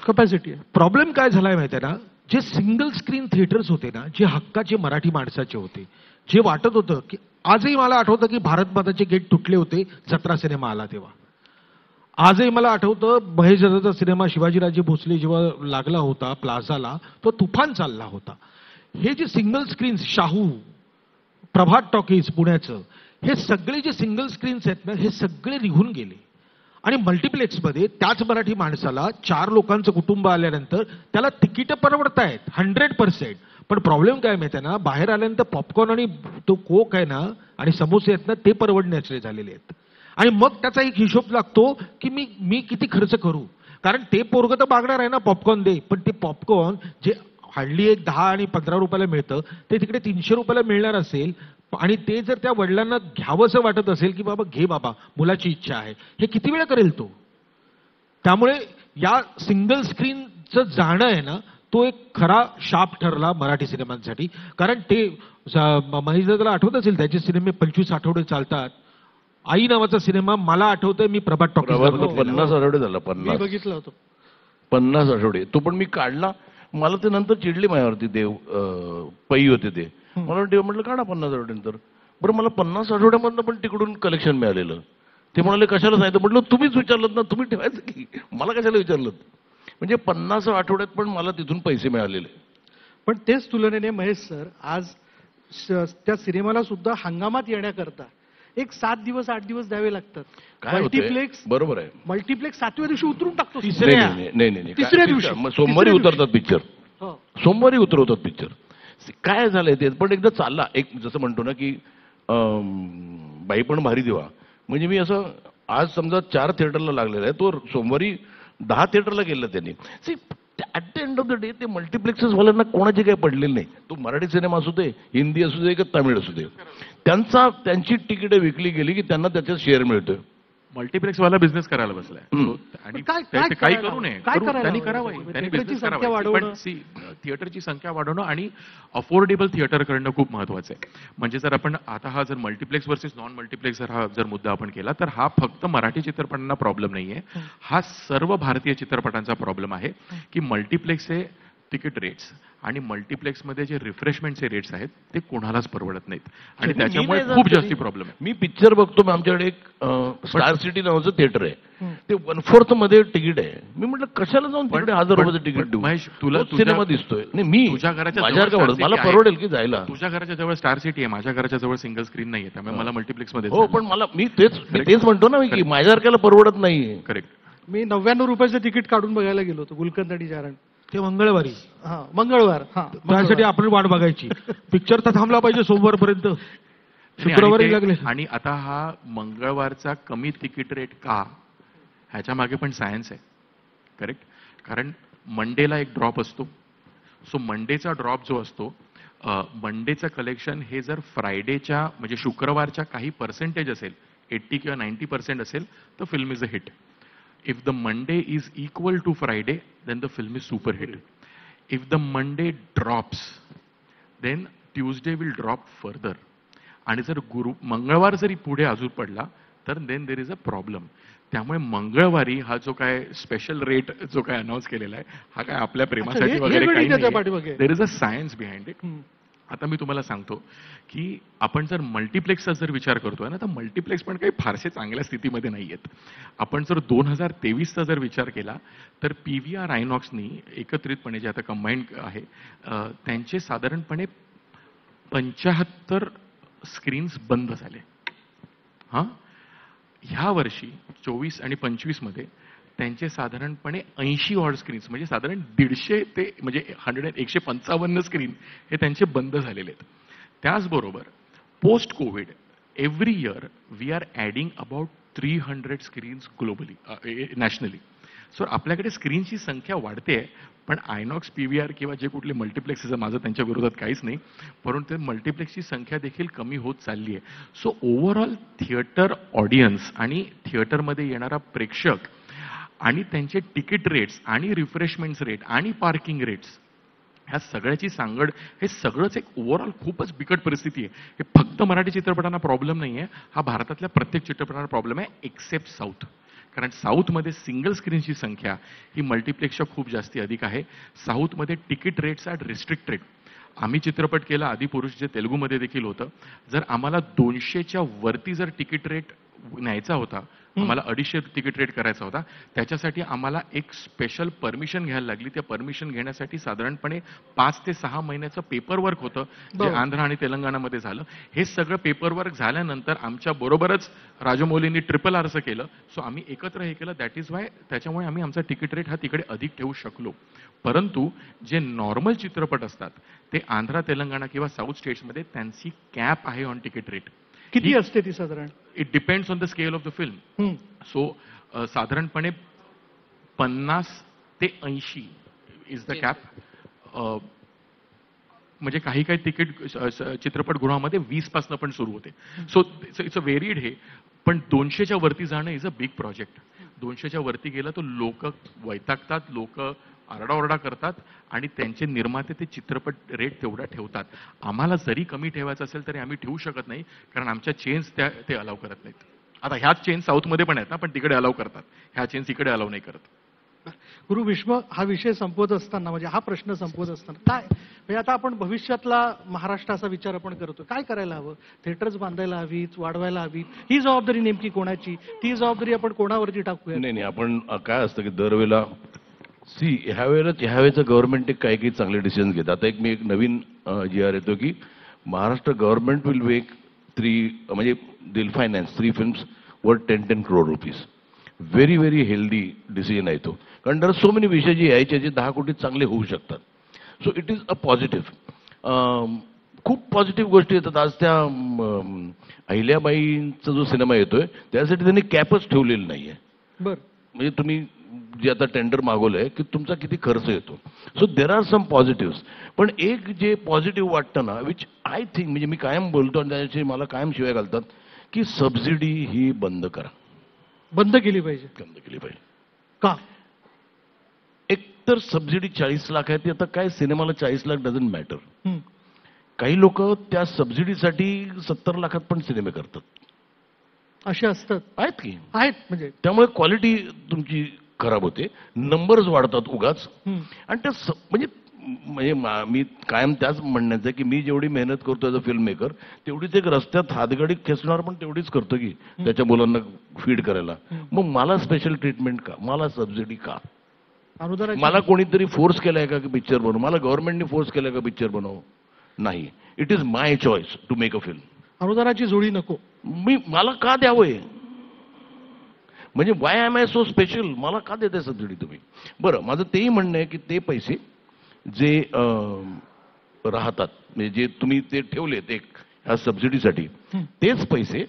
कपॅसिटी आहे. प्रॉब्लेम काय झालाय माहिती आहे ना, जे सिंगल स्क्रीन थिएटर्स होते ना, जे हक्काचे मराठी माणसाचे होते, जे वाटत होतं की आजही मला आठवतं की भारत माताचे गेट तुटले होते जत्रा सिनेमा आला तेव्हा. आजही मला आठवतं महेश दादाचा सिनेमा शिवाजीराजे भोसले जेव्हा लागला होता प्लाझाला तो तुफान चालला होता. हे जे सिंगल स्क्रीन्स शाहू प्रभात टॉकीज पुण्याचं, हे सगळे जे सिंगल स्क्रीन्स आहेत ना, हे सगळे निघून गेले. आणि मल्टिप्लेक्समध्ये त्याच मराठी माणसाला 4 लोकांचं कुटुंब आल्यानंतर त्याला तिकीटं परवडतायत 100%. पण प्रॉब्लेम काय माहिती आहे ना, बाहेर आल्यानंतर पॉपकॉर्न आणि तो कोक आहे ना आणि समोसे आहेत ना, ते परवडण्याचे झालेले आहेत. आणि मग त्याचा एक हिशोब लागतो की मी किती खर्च करू. कारण ते पोरगं तर मागणार आहे ना पॉपकॉर्न दे, पण ते पॉपकॉर्न जे हल्ली एक 10 आणि 15 रुपयाला मिळतं ते तिकडे 300 रुपयाला मिळणार असेल. आणि ते जर त्या वडिलांना घ्यावंसं वाटत असेल की बाबा घे बाबा, मुलाची इच्छा आहे, हे किती वेळा करेल तो. त्यामुळे या सिंगल स्क्रीनचं जाणं आहे ना, तो एक खरा शाप ठरला मराठी सिनेमांसाठी. कारण ते महेश दादाला आठवत असेल त्याचे सिनेमे 25 आठवडे चालतात. आई नावाचा सिनेमा मला आठवतंय मी प्रभात टॉकीज 50 आठवडे झाला. मी बघितलं होतं. 50 आठवडे तो पण मी काढला. मला ते नंतर चिडली माझ्यावरती देव पै होते ते. मला देव म्हटलं काढा 50 आठवड्यानंतर. बरं मला 50 आठवड्यामधनं पण तिकडून कलेक्शन मिळालेलं. ते म्हणाले कशाला सांगितलं. म्हटलं तुम्हीच विचारलं ना, तुम्ही ठेवायचं की मला कशाला विचारलं. म्हणजे 50 आठवड्यात पण मला तिथून पैसे मिळालेले. पण तेच तुलनेने महेश सर आज त्या सिनेमाला सुद्धा हंगामात येण्याकरता एक 7 दिवस 8 दिवस द्यावे लागतात. काय मल्टिप्लेक्स बरोबर आहे. मल्टिप्लेक्स 7व्या दिवशी उतरून टाकतो. नाही तिसऱ्या दिवशी. मग सोमवारी उतरतात पिक्चर. हो. सोमवारी उतरवतात पिक्चर. काय झालंय ते पण एकदा चालला. एक जसं म्हणतो ना की बाई पण भारी देवा. म्हणजे मी असं आज समजा 4 थिएटरला लागलेला आहे, तो सोमवारी 10 थिएटरला गेला त्यांनी. At the end of the day ते मल्टिप्लेक्सेस वाल्यांना कोणाचे काही पडलेले नाही. तो मराठी सिनेमा असू दे, हिंदी असू दे, की तामिळ असू दे, त्यांची तिकीटं विकली गेली की त्यांना त्याच्यात शेअर मिळतोय. मल्टिप्लेक्स वाला बिझनेस करायला बसलाय. आणि काय त्याचे काही करायला करू नये. हवं? काय करायला त्यांनी हवं? करावं. त्यांनी थिएटरची बिझनेस संख्या करावा. वाढवणं. पण थिएटरची संख्या वाढवणं आणि अफोर्डेबल थिएटर करणं खूप महत्वाचं आहे. म्हणजे जर आपण आता हा जर मल्टिप्लेक्स वर्सेस नॉन मल्टिप्लेक्स जर मुद्दा आपण केला तर हा फक्त मराठी चित्रपटांना प्रॉब्लेम नाहीये. हा सर्व भारतीय चित्रपटांचा प्रॉब्लेम आहे की मल्टिप्लेक्सचे तिकीट रेट्स आणि मल्टिप्लेक्समध्ये जे रिफ्रेशमेंटचे रेट्स आहेत ते कोणालाच परवडत नाहीत. आणि त्याच्यामुळे खूप जास्ती प्रॉब्लेम आहे. मी पिक्चर बघतो. आमच्याकडे एक स्टार सिटी नावाचं थिएटर आहे. ते 1/4 मध्ये तिकीट आहे. मी म्हटलं कशाला जाऊन तिकडे 1000 रुपयाचं तिकीट देऊ. महेश, तुला सिनेमा दिसतोय. नाही मी तुझ्या घराच्या माझ्या जवळ मला Star City परवडेल आहे. की जायला. तुझ्या घराच्या जवळ स्टार सिटी आहे, माझ्या घराच्या जवळ सिंगल स्क्रीन नाहीये, त्यामुळे मला मल्टिप्लेक्स मध्ये हो पण मला मी तेच म्हणतो ना की माझ्यासारख्याला परवडत नाही. करेक्ट. मी 99 रुपयाचं तिकीट काढून बघायला गेलो होतो गुलकंद आणि जारण. ते मंगळवारी. हा मंगळवार. हा त्यासाठी आपण वाट बघायची. पिक्चर तर थांबला पाहिजे सोमवारपर्यंत. शुक्रवारी लागले. आणि आता हा मंगळवारचा कमी तिकीट रेट का, ह्याच्या मागे पण सायन्स आहे. करेक्ट. कारण मंडेला एक ड्रॉप असतो. सो मंडेचा ड्रॉप जो असतो, मंडेचं कलेक्शन हे जर फ्रायडेच्या म्हणजे शुक्रवारच्या काही पर्सेंटेज असेल, 80 किंवा 90% असेल, तर film is a hit. If the Monday is equal to Friday, then the film is super hit. If the Monday drops, then Tuesday will drop further. आणि जर मंगळवार जरी पुढे अजून पडला तर then there is a problem. त्यामुळे मंगळवारी हा जो काय स्पेशल रेट जो काय अनाऊन्स केलेला आहे, हा काय आपल्या प्रेमासाठी वगैरे काही नाही. There is a science behind it. आता मी तुम्हाला सांगतो की आपण जर मल्टिप्लेक्सचा जर विचार करतोय ना, तर मल्टिप्लेक्स पण काही फारसे चांगल्या स्थितीमध्ये नाही आहेत. आपण जर 2023चा जर विचार केला तर PVR आयनॉक्सनी एकत्रितपणे जे आता कंबाईंड आहे, त्यांचे साधारणपणे 75 स्क्रीन्स बंद झाले. ह्या वर्षी 24 आणि 25 मध्ये त्यांचे साधारणपणे 80 ऑड स्क्रीन्स म्हणजे साधारण 150 ते म्हणजे 155 स्क्रीन हे त्यांचे बंद झालेले आहेत. त्याचबरोबर post covid every year we are adding about 300 screens globally nationally. So आपल्याकडे स्क्रीनची संख्या वाढते, पण आयनॉक्स PVR किंवा जे कुठले मल्टिप्लेक्सेस माझं त्यांच्या विरोधात काहीच नाही, परंतु मल्टिप्लेक्सची संख्या देखील कमी होत चालली आहे. सो ओव्हरऑल थिएटर ऑडियन्स आणि थिएटरमध्ये येणारा प्रेक्षक आणि त्यांचे तिकीट रेट्स आणि रिफ्रेशमेंट्स रेट आणि पार्किंग रेट्स ह्या सगळ्याची सांगड, हे सगळंच एक ओव्हरऑल खूपच बिकट परिस्थिती आहे. हे फक्त मराठी चित्रपटांना प्रॉब्लेम नाही आहे, हा भारतातल्या प्रत्येक चित्रपटांना प्रॉब्लेम आहे एक्सेप्ट साऊथ. कारण साऊथमध्ये सिंगल स्क्रीनची संख्या ही मल्टिप्लेक्सच्या खूप जास्ती अधिक आहे. साऊथमध्ये तिकीट रेट्स आर रिस्ट्रिक्टेड. आम्ही चित्रपट केला आदिपुरुष जे तेलुगूमध्ये देखील होतं. जर आम्हाला 200च्या वरती जर तिकीट रेट न्यायचा होता, आम्हाला 250 तिकीट रेट करायचा होता, त्याच्यासाठी आम्हाला एक स्पेशल परमिशन घ्यायला लागली. त्या परमिशन घेण्यासाठी साधारणपणे 5 ते 6 महिन्याचं पेपर वर्क होतं, जे बरं. आंध्र आणि तेलंगणामध्ये झालं. हे सगळं पेपर वर्क झाल्यानंतर आमच्या बरोबरच राजमौलींनी RRRचं केलं. सो आम्ही एकत्र हे केलं. दॅट इज वाय त्याच्यामुळे आम्ही आमचा तिकीट रेट हा तिकडे अधिक ठेवू शकलो. परंतु जे नॉर्मल चित्रपट असतात ते आंध्र, तेलंगणा किंवा साऊथ स्टेट्समध्ये त्यांची कॅप आहे ऑन तिकीट रेट. किती असते ती साधारण? It depends on the scale of the film. हं. सो साधारणपणे 50 ते 80 इज द कॅप. म्हणजे काही काही तिकीट चित्रपटगृहामध्ये 20 पासून पण सुरू होते. सो इट्स अ व्हेरिड हे. पण 200च्या वरती जाणं इज अ बिग प्रोजेक्ट. 200च्या वरती गेलं तर लोक वैतागतात, लोक आरडाओरडा करतात आणि त्यांचे निर्माते ते चित्रपट रेट तेवढा ठेवतात. आम्हाला जरी कमी ठेवायचं असेल तरी आम्ही ठेवू शकत नाही, कारण आमच्या चेन्स ते अलाव करत नाहीत. आता ह्याच चेन्स साऊथमध्ये पण आहेत ना, पण तिकडे अलाव करतात. ह्या चेन्स इकडे अलाव नाही करत. गुरु भीष्म, हा विषय संपवत असताना म्हणजे हा प्रश्न संपवत असताना काय म्हणजे आता आपण भविष्यातला महाराष्ट्राचा विचार आपण करतो, काय करायला हवं? थिएटर्स बांधायला हवीत, वाढवायला हवीत? ही जबाबदारी नेमकी कोणाची? ती जबाबदारी आपण कोणावरती टाकूया? नाही आपण काय असतं की दरवेळेला ह्यावेळेचं गव्हर्नमेंट काही काही चांगले डिसिजन घेतात. आता मी एक नवीन GR येतो की महाराष्ट्र गव्हर्नमेंट विल मेक म्हणजे दिल फायनान्स 3 फिल्म्स वर 10 crore rupees. Very very healthy decision आहे तो, कारण दर सो मेनी विषय जे यायचे जे 10 कोटी चांगले होऊ शकतात. So it is a positive. खूप पॉझिटिव्ह गोष्टी येतात. आज त्या अहिल्याबाईंचा जो सिनेमा येतोय त्यासाठी त्यांनी कॅपच ठेवलेली नाहीये. बरं. म्हणजे तुम्ही जे आता टेंडर मागवलंय की तुमचा किती खर्च येतो. So there are some positive. पण एक जे पॉझिटिव्ह वाटतं ना, विच आय थिंक म्हणजे मी कायम बोलतो आणि त्याच्याशी मला कायम शिवाय घालतात की सबसिडी ही बंद करा. बंद केली पाहिजे. बंद केली पाहिजे. का? एक तर सबसिडी 40 लाख आहे, ती आता काय सिनेमाला 40 लाख डझंट मॅटर. हं. काही लोक त्या सबसिडीसाठी 70 लाखात पण सिनेमे करतात. असे असतात. आहेत की. आहेत म्हणजे. त्यामुळे क्वालिटी तुमची खराब होते, नंबर्स वाढतात उगाच. हं. आणि त्या म्हणजे मी कायम त्याच म्हणण्याचं की मी जेवढी मेहनत करतो ॲज अ फिल्म मेकर, तेवढीच एक रस्त्यात हातगाडी खेचणार पण तेवढीच करतो की त्याच्या मुलांना फीड करायला. मग मला स्पेशल ट्रीटमेंट का? मला सबसिडी का? अनुदानाची मला कोणीतरी फोर्स केलाय का की पिक्चर बनव? मला गव्हर्नमेंटने फोर्स केलाय का पिक्चर बनव? नाही. It is my choice to make a film. अनुदानाची जोडी नको. मला का द्यावंय? म्हणजे why am I so special? मला का देताय सबसिडी तुम्ही? बरं, माझं तेही म्हणणं आहे की ते पैसे जे राहतात म्हणजे जे तुम्ही ते ठेवलेत एक ह्या सबसिडीसाठी, तेच पैसे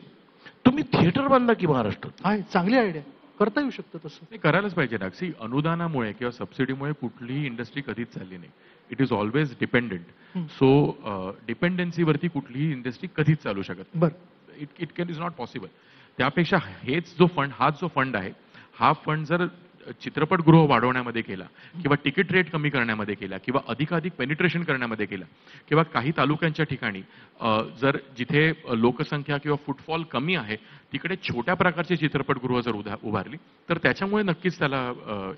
तुम्ही थिएटर बांधा की महाराष्ट्रात. आहे, चांगली आयडिया. करता येऊ शकतं तसं. ते करायलाच पाहिजे ना. सी, अनुदानामुळे किंवा सबसिडीमुळे कुठलीही इंडस्ट्री कधीच चालली नाही. It is always dependent. So डिपेंडन्सीवरती कुठलीही इंडस्ट्री कधीच चालू शकत नाही. बरं. It can is not possible. त्यापेक्षा हाच जो फंड आहे, हा फंड जर चित्रपटगृह वाढवण्यामध्ये केला किंवा तिकीट रेट कमी करण्यामध्ये केला किंवा अधिकाधिक पेनिट्रेशन करण्यामध्ये केला किंवा काही तालुक्यांच्या ठिकाणी जर जिथे लोकसंख्या किंवा फुटफॉल कमी आहे तिकडे छोट्या प्रकारचे चित्रपटगृह जर उभारली तर त्याच्यामुळे नक्कीच त्याला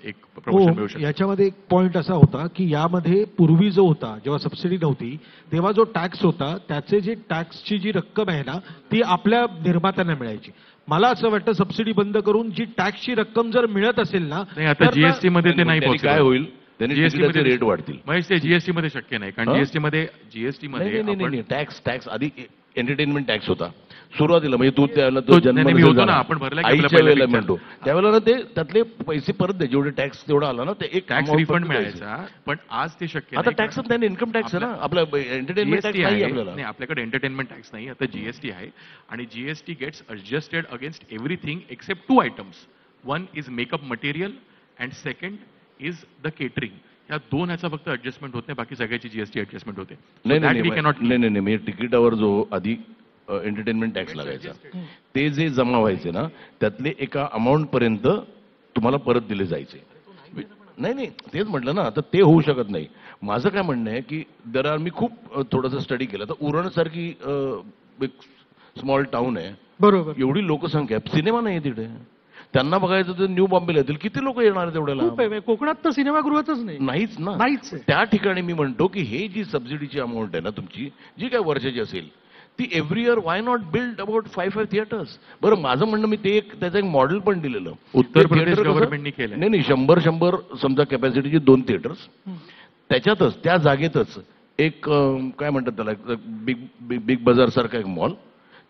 एक प्रमोशन मिळू शकतं. याच्यामध्ये एक पॉइंट असा होता की यामध्ये पूर्वी जो होता, जेव्हा सबसिडी नव्हती तेव्हा जो टॅक्स होता, त्याचे जे टॅक्सची जी रक्कम आहे ना, ती आपल्या निर्मात्यांना मिळायची. मला असं वाटतं सबसिडी बंद करून जी टॅक्सची रक्कम जर मिळत असेल ना, नाही, आता जीएसटी मध्ये ते नाही त्यांनी possible. काय होईल? त्यांनी GST तिकिटाचे मध्ये रेट वाढतील. महेश, ते जीएसटी मध्ये शक्य नाही, कारण हं? जीएसटी मध्ये आपण- टॅक्स आधी एंटरटेनमेंट टॅक्स होता सुरुवातीला. म्हणजे तू त्यावेळेला तो- जन्म नाही, मी होतो ना, आपण भरला की आपल्या आईच्या वेळेला पहिल्या म्हणतो त्यावेळेला ना ते त्यातले पैसे परत द्या, जेवढे टॅक्स तेवढा आला ना ते एक टॅक्स amount रिफंड परत द्यायचे. मिळायचा. पण आज ते शक्य आता नाही. टॅक्स नाही, इन्कम टॅक्स आहे ना आपला. एंटरटेनमेंट टॅक्स जीएसटी नाही आहे. आपल्याला. नाही, आपल्याकडे एंटरटेनमेंट टॅक्स नाही, आता जीएसटी आहे. आणि GST gets adjusted against everything except 2 items. One is makeup material and second is the catering. या 2 ह्याचा फक्त ऍडजस्टमेंट होत नाही, बाकी सगळ्याची जीएसटी ऍडजस्टमेंट होते. नाही, मी तिकिटावर जो आधी एंटरटेनमेंट टॅक्स लागायचा ते जे जमा व्हायचे ना त्यातले एका अमाऊंट पर्यंत तुम्हाला परत दिले जायचे. नाही तेच म्हटलं ना, आता ते होऊ शकत नाही. माझं काय म्हणणं आहे की मी खूप थोडंसं स्टडी केलं तर उरणसारखी एक स्मॉल टाउन आहे, बरोबर. एवढी लोकसंख्या आहे, सिनेमा नाही तिथे. त्यांना बघायचं तर न्यू बॉम्बेला येतील, किती लोक येणार आहेत तेवढ्याला? खूप आहे. कोकणात तर सिनेमागृहातच नाही. नाहीच ना. नाहीच आहे. त्या ठिकाणी मी म्हणतो की हे जी सबसिडीची अमाऊंट आहे ना तुमची, जी काय वर्षाची असेल, ती every year why not build about 5 theatres. बरं, माझं म्हणणं, मी ते त्याचं एक मॉडेल पण दिलेलं. उत्तर ते प्रदेश theater कसं- गव्हर्नमेंटनी केलंय. नाही 100 समजा कॅपॅसिटीची 2 थिएटर्स, त्याच्यातच त्या जागेतच एक काय म्हणतात त्याला, बिग बिग बाजार सारखा एक मॉल,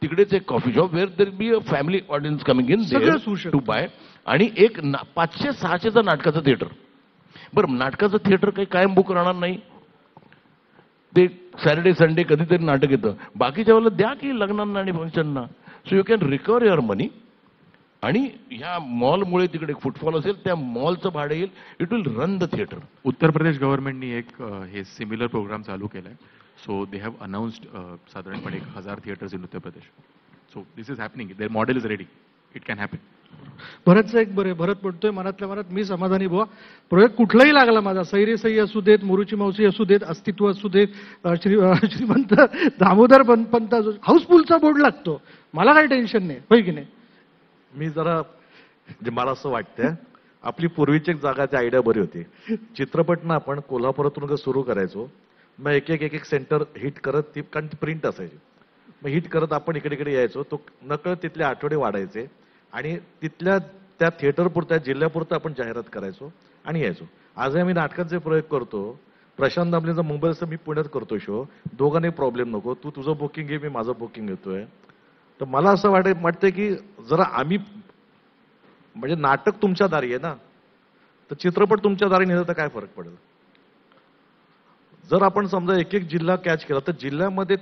तिकडेच एक coffee shop where there be a family audience coming in सगळं होऊ शकतं. टू बाय, आणि एक 500-600चं नाटकाचं थिएटर. बरं, नाटकाचं थिएटर काही कायम बुक राहणार नाही, ते सॅटर्डे संडे कधीतरी नाटक येतं, बाकीच्या वेळेला द्या की लग्नांना आणि फंक्शनना. So you can recover your money. आणि ह्या मॉलमुळे तिकडे फुटफॉल असेल, त्या मॉलचं भाडं येईल, it will run the theatre. Uttar Pradesh गव्हर्नमेंटनी एक हे सिमिलर प्रोग्राम चालू केलाय. सो दे हॅव अनाउन्स्ड साधारणपणे 1000 theatres in Uttar Pradesh. So this is happening. Their model is ready. It can happen. भरतचं एक बरे भरत म्हणतोय मनातल्या मनात, मी समाधानी बुवा, प्रोजेक्ट कुठलाही लागला माझा, सैरी सई असू देत, मोरूची मावशी असू देत, अस्तित्व असू देत, श्रीमंत दामोदर पंत, हाऊसफुलचा बोर्ड लागतो, मला काही टेन्शन नाही, होय की नाही? मी जरा म्हणजे मला असं वाटतंय, आपली पूर्वीची एक जागाची आयडिया बरी होती. चित्रपट ना आपण कोल्हापुरातून सुरू करायचो, मग एक एक सेंटर हिट करत, ती कारण ती प्रिंट असायची, मग हिट करत आपण इकडे इकडे यायचो, तो नकळत तिथले आठवडे वाढायचे आणि तिथल्या त्या थिएटरपुरत्या जिल्ह्यापुरतं आपण जाहिरात करायचो आणि यायचो. आजही आम्ही नाटकांचे प्रयोग करतो. प्रशांत दामलेचा मुंबईचा, मी पुण्यात करतो शो, दोघांनी प्रॉब्लेम नको, तू तुझं बुकिंग घे, मी माझं बुकिंग घेतोय. तर मला असं वाटतंय की जरा आम्ही, म्हणजे नाटक तुमच्या दारी आहे ना, तर चित्रपट तुमच्या दारी नेलं तर काय फरक पडेल. जर आपण समजा एक एक जिल्हा कॅच केला तर जिल्ह्यामध्ये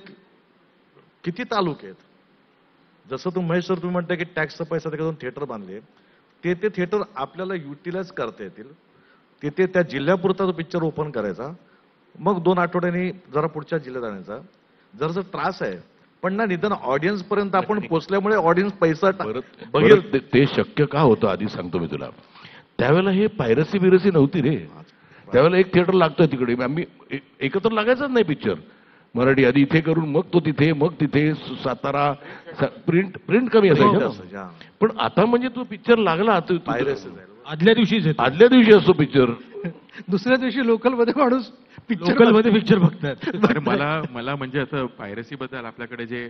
किती तालुके आहेत. जसं महेश सर तुम्ही म्हणताय की टॅक्सचा पैसा त्याच्यातून थिएटर बांधले, ते थिएटर आपल्याला युटिलाइज करता येतील. तिथे त्या जिल्ह्यापुरता तो पिक्चर ओपन करायचा, मग 2 आठवड्यांनी जरा पुढच्या जिल्ह्यात आणायचा. जर त्रास आहे पण ना, निदान ऑडियन्स पर्यंत आपण पोहोचल्यामुळे ऑडियन्स पैसा बघेल. ते शक्य का होतं आधी सांगतो मी तुला. त्यावेळेला हे पायरसी बिरसी नव्हती रे. त्यावेळेला एक थिएटर लागतोय तिकडे, आम्ही एकत्र लागायचंच नाही पिक्चर मराठी. आधी इथे करून मग तो तिथे, मग तिथे सातारा, प्रिंट कमी असायचं. पण आता म्हणजे तो पिक्चर लागला आदल्या दिवशीच येतो. आदल्या दिवशी असतो पिक्चर, दुसऱ्या दिवशी लोकलमध्ये माणूस लोकलमध्ये पिक्चर बघतात. अरे मला म्हणजे आता पायरसी बद्दल आपल्याकडे जे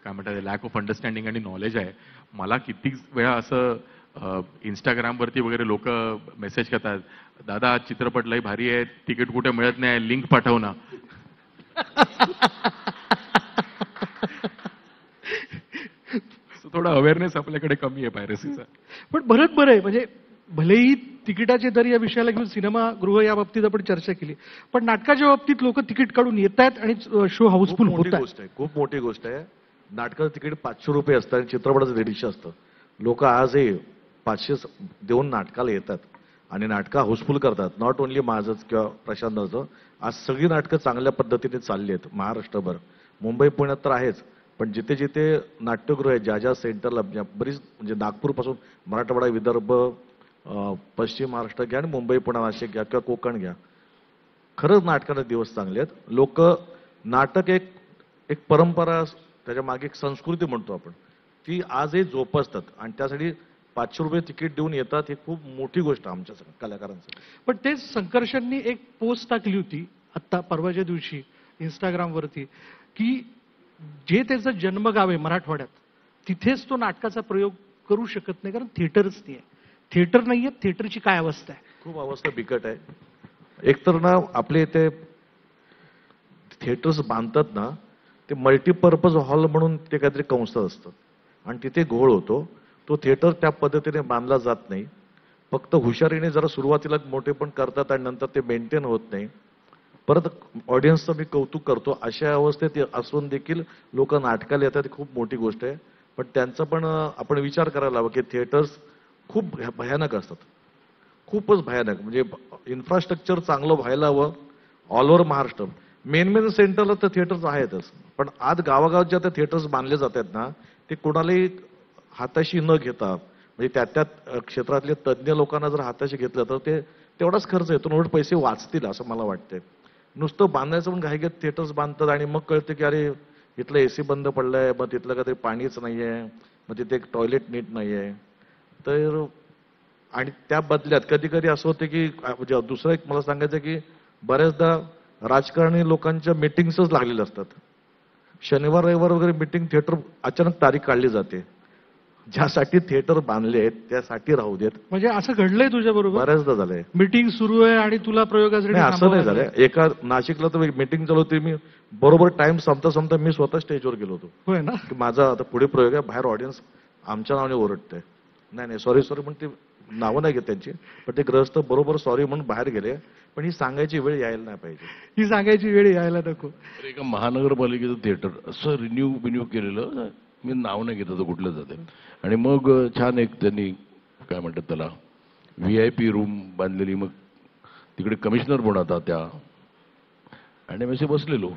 काय म्हणतात लॅक ऑफ अंडरस्टँडिंग आणि नॉलेज आहे. मला किती वेळा असं इंस्टाग्रामवरती वगैरे लोक मेसेज करतात, दादा चित्रपट लय भारी आहे, तिकीट कुठे मिळत नाही, लिंक पाठव ना. थोडा अवेअरनेस आपल्याकडे कमी आहे पायरसीचा. पण भरत बरं आहे, म्हणजे भलेही तिकिटाचे दर या विषयाला घेऊन सिनेमागृह या बाबतीत आपण चर्चा केली, पण नाटकाच्या बाबतीत लोक तिकीट काढून येत आहेत आणि शो हाऊसफुल होत आहे. खूप मोठी गोष्ट आहे. नाटकाचं तिकीट 500 रुपये असतं आणि चित्रपटाचं 150 असतं. लोक आजही 500 देऊन नाटकाला येतात आणि नाटकं हाऊसफुल करतात. नॉट ओन्ली माझंच किंवा प्रशांतचं, आज सगळी नाटकं चांगल्या पद्धतीने चालली आहेत महाराष्ट्रभर. मुंबई पुण्यात तर आहेच, पण जिथे जिथे नाट्यगृह आहे, ज्या ज्या सेंटरला, बरीच म्हणजे नागपूरपासून मराठवाडा, विदर्भ, पश्चिम महाराष्ट्र घ्या आणि मुंबई पुणे नाशिक घ्या किंवा कोकण घ्या, खरंच नाटकाचे दिवस चांगले आहेत. लोक नाटक एक परंपरा, त्याच्या मागे एक संस्कृती म्हणतो आपण, ती आजही जोपासतात आणि त्यासाठी 500 रुपये तिकीट देऊन येतात. ही खूप मोठी गोष्ट आमच्या कलाकारांसाठी. पण तेच संकर्षणनी एक पोस्ट टाकली होती आत्ता परवाच्या दिवशी इंस्टाग्रामवरती, की जे त्याचं जन्मगाव आहे मराठवाड्यात, तिथेच तो नाटकाचा प्रयोग करू शकत नाही, कारण थिएटरच नाही आहे. थिएटर नाहीये, थिएटरची काय अवस्था आहे. खूप अवस्था बिकट आहे. एकतर ना आपले इथे थिएटर्स बांधतात ना, ते मल्टीपर्पज हॉल म्हणून ते काहीतरी कंसात असतं आणि तिथे घोळ होतो. तो थिएटर त्या पद्धतीने बांधला जात नाही. फक्त हुशारीने जरा सुरुवातीला मोठे पण करतात आणि नंतर ते मेंटेन होत नाही. परत ऑडियन्सचं मी कौतुक करतो, अशा अवस्थेत असून देखील लोक नाटकाला येतात, ही खूप मोठी गोष्ट आहे. पण त्यांचा पण आपण विचार करायला हवा की थिएटर्स खूप भयानक असतात, खूपच भयानक. म्हणजे इन्फ्रास्ट्रक्चर चांगलं व्हायला हवं ऑल ओव्हर महाराष्ट्र. मेन सेंटरला तर थिएटर्स आहेतच, पण आज गावागावात ज्या त्या थिएटर्स बांधले जातात ना, ते कोणालाही हाताशी न घेता, म्हणजे त्या क्षेत्रातले तज्ज्ञ लोकांना जर हाताशी घेतलं तर ते तेवढाच खर्च येतो, उलट पैसे वाचतील असं मला वाटतंय. नुसतं बांधायचं पण घाईघाईत थिएटर्स बांधतात आणि मग कळतं की अरे इथलं एसी बंद पडलंय, मग तिथलं काहीतरी पाणीच नाहीये, मग तिथे एक टॉयलेट नीट नाहीये. तर आणि त्या बदल्यात कधी कधी असं होतं की म्हणजे दुसरं एक मला सांगायचं की बऱ्याचदा राजकारणी लोकांच्या मिटिंग्सच लागलेल्या असतात. शनिवार रविवार वगैरे मिटिंग थिएटर अचानक तारीख काढली जाते. ज्यासाठी थिएटर बांधले आहेत त्यासाठी राहू देत. म्हणजे असं घडलंय तुझ्या बरोबर? बऱ्याचदा झालंय. मीटिंग सुरू आहे आणि तुला प्रयोगासाठी नाही, असं नाही झालंय. एका नाशिकला तर मीटिंग चालू होती, मी बरोबर टाइम संपता मी स्वतः स्टेजवर गेलो होतो होय ना? की माझा आता पुढे प्रयोग आहे, बाहेर ऑडियन्स आमच्या नावाने ओरडते. नाही सॉरी म्हणून ते नावं नाही घेत त्यांची, पण ते ग्रहस्थ बरोबर सॉरी म्हणून बाहेर गेले. पण ही सांगायची वेळ यायला नाही पाहिजे. ही सांगायची वेळ यायला नको. तर एका महानगरपालिकेचं थिएटर असं रिन्यू केलेलं, मी नाव नाही घेत होतं कुठलं जाते. आणि मग छान एक त्यांनी काय म्हणतात त्याला VIP रूम बांधलेली. मग तिकडे कमिशनर पण होता त्या, आणि मी असे बसलेलो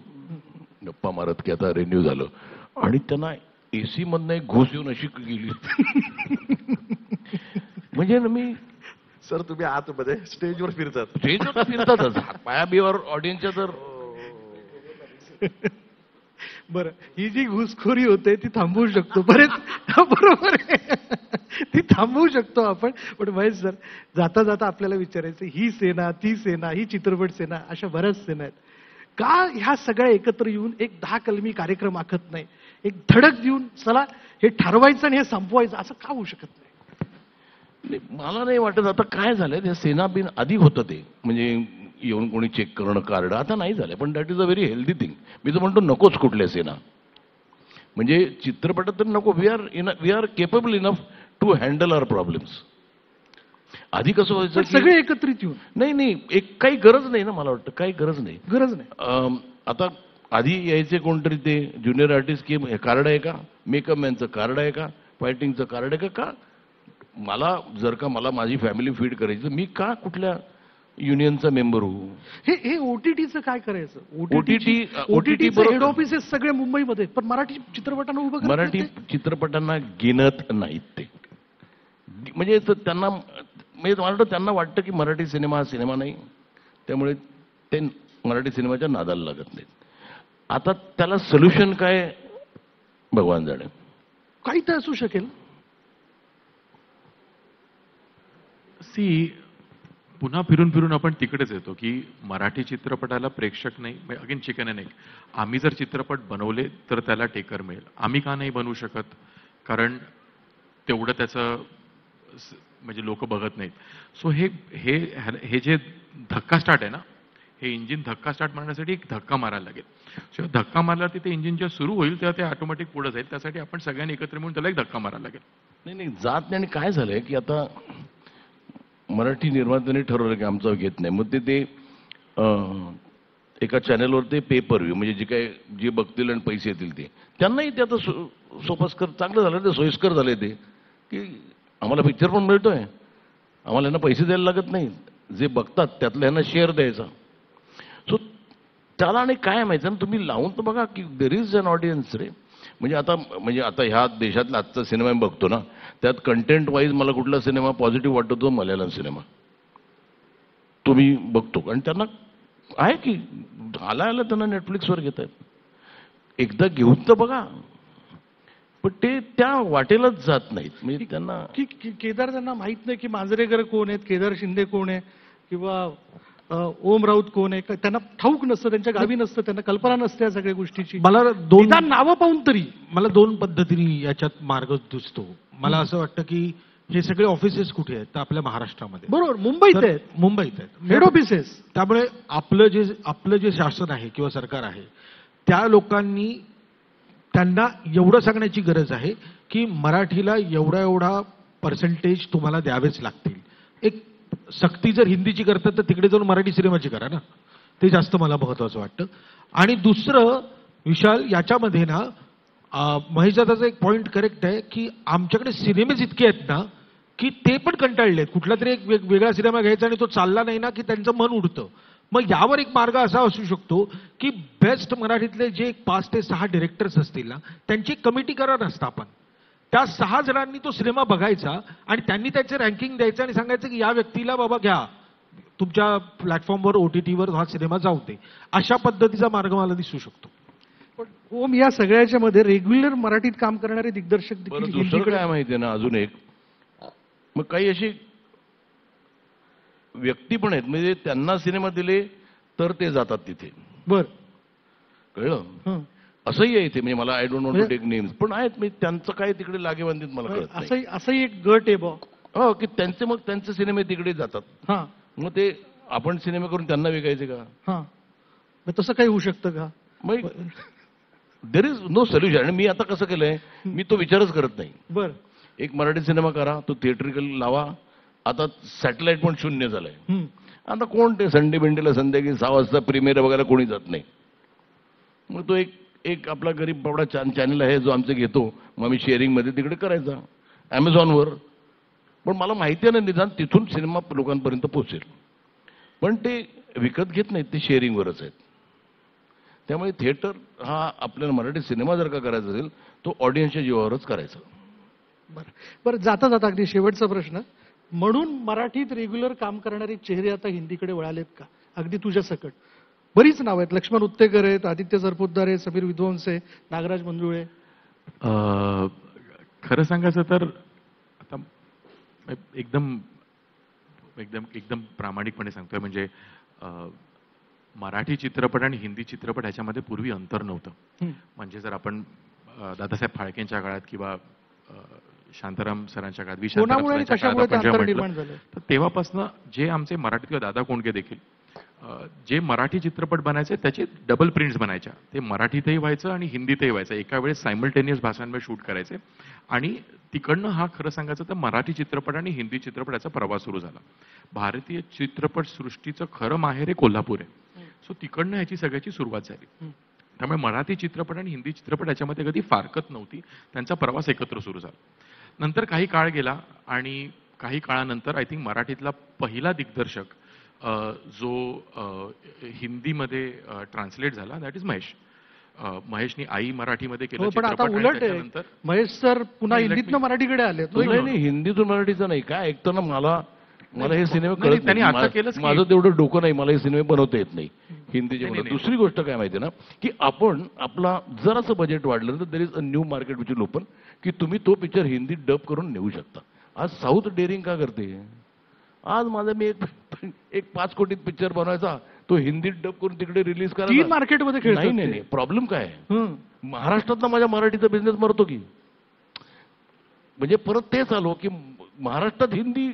गप्पा मारत की आता रिन्यू झालं, आणि त्यांना AC मधनं एक घुस येऊन अशी गेली. म्हणजे ना मी सर तुम्ही आतमध्ये स्टेजवर फिरतात. स्टेजवर फिरतातच पाया बियावर ऑडियन्सच्या. तर बरं, ही जी घुसखोरी होते ती थांबवू शकतो. बरोबर आहे, ती थांबवू शकतो आपण. पण महेश सर, जाता जाता आपल्याला विचारायचं, ही सेना, ती सेना, ही चित्रपट सेना, अशा बऱ्याच सेना आहेत. का ह्या सगळ्या एकत्र येऊन एक 10 कलमी कार्यक्रम आखत नाही? एक धडक देऊन चला हे ठरवायचं आणि हे संपवायचं, असं का होऊ शकत नाही? मला नाही वाटत. आता काय झालंय, त्या सेना बिन आधी होतं ते, म्हणजे येऊन कोणी चेक करणं कार्ड, आता नाही झालं. पण that is a very healthy thing. मी तर म्हणतो नकोच कुठल्या सेना. म्हणजे चित्रपटात तर नको. We are capable enough to handle our problems. आधी कसं व्हायचं पण सगळे एकत्रित येऊन? नाही एक काही गरज नाही ना, मला वाटतं काही गरज नाही. गरज नाही. आता आधी यायचे कोणतरी ते ज्युनियर आर्टिस्ट की कार्ड आहे का, मेकअप मॅनचं कार्ड आहे का, फायटिंगचं कार्ड आहे का. मला जर का मला माझी फॅमिली फीड करायची, मी का कुठल्या युनियनचा मेंबर होऊ? हे OTTचं काय करायचं? OTT हेड ऑफिसेस सगळे मुंबईमध्ये, पण मराठी चित्रपटांना उभं करत मराठी नाहीत ते. चित्रपटांना गिनत नाहीत ते. म्हणजे त्यांना, म्हणजे मला वाटतं त्यांना वाटतं की मराठी सिनेमा हा सिनेमा नाही, त्यामुळे ते मराठी सिनेमाच्या नादाला लागत नाहीत. आता त्याला सोल्युशन काय भगवान जाणे. काही तर असू शकेल. पुन्हा फिरून आपण तिकडेच येतो की मराठी चित्रपटाला प्रेक्षक नाही. Again chicken and egg. आम्ही जर चित्रपट बनवले तर त्याला टेकर मिळेल. आम्ही का नाही बनवू शकत? कारण तेवढं त्याचं म्हणजे लोक बघत नाहीत. सो हे जे धक्का स्टार्ट आहे ना, हे इंजिन धक्का स्टार्ट मारण्यासाठी एक धक्का मारायला लागेल. सो धक्का मारला ते इंजिन जेव्हा सुरू होईल तेव्हा ते ऑटोमॅटिक पुढे जाईल. त्यासाठी आपण सगळ्यांनी एकत्र मिळून त्याला एक धक्का मारायला लागेल. नाही जात नाही. आणि काय झालंय की आता मराठी निर्मात्याने ठरवलं की आमचं घेत नाही. मग ते एका चॅनलवर ते पेपर व्ह्यू, म्हणजे जे बघतील आणि पैसे येतील ते त्यांनाही ते आता सोपस्कर चांगलं झालं, ते सोयीस्कर झाले ते की आम्हाला पिक्चर पण मिळतोय, आम्हाला यांना पैसे द्यायला लागत नाही, जे बघतात त्यातलं यांना शेअर द्यायचा. सो त्याला आणि काय माहिती ना, तुम्ही लावून तर बघा की देर इज अन ऑडियन्स रे. म्हणजे आता ह्या देशातला आजचा सिनेमा मी बघतो ना, त्यात कंटेंट वाईज मला कुठला सिनेमा पॉझिटिव्ह वाटतो, मल्याळम सिनेमा तो मी बघतो. आणि त्यांना आहे की आला त्यांना नेटफ्लिक्सवर घेत आहेत. एकदा घेऊन तर बघा, पण ते त्या वाटेलाच जात नाहीत. म्हणजे त्यांना केदार त्यांना माहित नाही की मांजरेकर कोण आहेत, केदार शिंदे कोण आहे, किंवा ओम राऊत कोण आहे, त्यांना ठाऊक नसतं, त्यांच्या गावी नसतं, त्यांना कल्पना नसते या सगळ्या गोष्टीची. मला निदान नावं पाहून तरी मला 2 पद्धतीने याच्यात मार्ग दिसतो. मला असं वाटतं की हे सगळे ऑफिसेस कुठे आहेत? तर आपल्या महाराष्ट्रामध्ये. बरोबर, मुंबईत तर आहेत, मुंबईत आहेत हेड ऑफिसेस. त्यामुळे आपलं जे शासन आहे किंवा सरकार आहे, त्या लोकांनी त्यांना एवढं सांगण्याची गरज आहे की मराठीला एवढा पर्सेंटेज तुम्हाला द्यावेच लागतील. एक सक्ती जर हिंदीची करतात तर तिकडे जाऊन मराठी सिनेमाची करा ना, ते जास्त मला महत्वाचं वाटतं. आणि दुसरं विशाल, याच्यामध्ये ना महेश दादाचा एक पॉइंट करेक्ट आहे की आमच्याकडे सिनेमेच इतके आहेत ना की ते पण कंटाळलेत. कुठला तरी एक वेगळा सिनेमा घ्यायचा आणि तो चालला नाही ना की त्यांचं मन उडतं. मग यावर एक मार्ग असा असू शकतो की बेस्ट मराठीतले जे 5 ते 6 डिरेक्टर्स असतील ना, त्यांची कमिटी करा ना स्थापन. त्या 6 जणांनी तो सिनेमा बघायचा आणि त्यांनी त्याचे रँकिंग द्यायचं आणि सांगायचं की या व्यक्तीला बाबा घ्या तुमच्या प्लॅटफॉर्मवर, OTTवर हा सिनेमा जाऊ दे. अशा पद्धतीचा मार्ग मला दिसू शकतो. पण ओम, या सगळ्याच्या मध्ये रेग्युलर मराठीत काम करणारे दिग्दर्शक देखील दुसरं हिंदीकडे- काय माहितीये ना, अजून एक मग काही अशी व्यक्ती पण आहेत, म्हणजे त्यांना सिनेमा दिले तर ते जातात तिथे. बर, कळलं? हं. असंही आहे इथे, म्हणजे मला I don't want to take names, पण आहेत म्हणजे त्यांचं काय तिकडे लागेबांधीत मला कळत नाही. असंही एक गट आहे बा. हो, की त्यांचे सिनेमे तिकडे जातात. हा मग ते आपण सिनेमे करून त्यांना विकायचे का? हा, मग तसं काही होऊ शकतं का? मग देर इज नो सोल्युशन. आणि मी आता कसं केलंय, मी तो विचारच करत नाही. बर. एक मराठी सिनेमा करा, तो थिएट्रिकल लावा. आता सॅटेलाइट पण शून्य झालंय. आता कोण ते संडे बिंडेला संध्याकाळी 6 वाजता प्रीमियर बघायला कोणी जात नाही. मग तो एक आपला गरीब बाबडा चॅनल आहे जो आमचे घेतो, मग आम्ही शेअरिंगमध्ये तिकडे करायचा ॲमेझॉनवर. पण मला माहिती आहे ना, निदान तिथून सिनेमा लोकांपर्यंत पोहोचेल. पण ते विकत घेत नाहीत, ते शेअरिंगवरच आहेत. त्यामुळे थिएटर हा आपल्याला मराठी सिनेमा जर का करायचा असेल तो ऑडियन्सच्या जीवावरच करायचा. बरं, जाता जाता अगदी शेवटचा प्रश्न, म्हणून मराठीत रेग्युलर काम करणारे चेहरे आता हिंदीकडे वळालेत का? अगदी तुझ्या सकट बरीच नाव आहेत. लक्ष्मण उत्तेकर आहेत, आदित्य सरपोतदार आहे, समीर विद्वंस आहे, नागराज मंजुळे. खरं सांगायचं तर आता एकदम एकदम एकदम प्रामाणिकपणे सांगतोय, म्हणजे मराठी चित्रपट आणि हिंदी चित्रपट ह्याच्यामध्ये पूर्वी अंतर नव्हतं. म्हणजे जर आपण दादासाहेब फाळकेंच्या काळात किंवा शांताराम सरांच्या काळात, कोणामुळे कशामुळे ते अंतर निर्माण झालं, तर तेव्हापासून जे आमचे मराठीतले दादा कोंडके देखील जे मराठी चित्रपट बनायचे त्याचे डबल प्रिंट्स बनायच्या. ते मराठीतही व्हायचं आणि हिंदीतही व्हायचं. एका वेळेस सायमल्टेनियस भाषांमध्ये शूट करायचे. आणि तिकडनं हा खरं सांगायचं तर मराठी चित्रपट आणि हिंदी चित्रपटाचा प्रवास सुरू झाला. भारतीय चित्रपट सृष्टीचं खरं माहेर हे कोल्हापूर आहे. सो तिकडनं ह्याची सगळ्याची सुरुवात झाली. त्यामुळे मराठी चित्रपट आणि हिंदी चित्रपट याच्यामध्ये कधी फारकत नव्हती. त्यांचा प्रवास एकत्र सुरू झाला. नंतर काही काळ गेला आणि काही काळानंतर आय थिंक मराठीतला पहिला दिग्दर्शक जो हिंदीमध्ये ट्रान्सलेट झाला, दॅट इज महेश. महेशनी आई मराठीमध्ये केलं. पण आता उलट आहे, महेश सर पुन्हा हिंदीतनं मराठीकडे आले. नाही, हिंदीतून मराठीचं नाही. काय ऐकतो ना, मला हे सिनेमे कळत त्यांनी आता नाही. केलंच. माझं तेवढं डोकं नाही, मला हे सिनेमे बनवता येत नाही हिंदीचे. दुसरी गोष्ट काय माहिती ना, की आपण आपला जरासं बजेट वाढलं तर देर is a new market which will open, की तुम्ही तो पिक्चर हिंदीत डब करून नेऊ शकता. आज साऊथ डेअरिंग का करते? आज माझा मी एक 5 कोटीत पिक्चर बनवायचा, तो हिंदीत डब करून तिकडे रिलीज करायचा. 3 मार्केटमध्ये खेळतात. नाही, प्रॉब्लेम काय आहे, महाराष्ट्रात माझ्या मराठीचा बिझनेस मरतो की. म्हणजे परत तेच आलो की महाराष्ट्रात हिंदी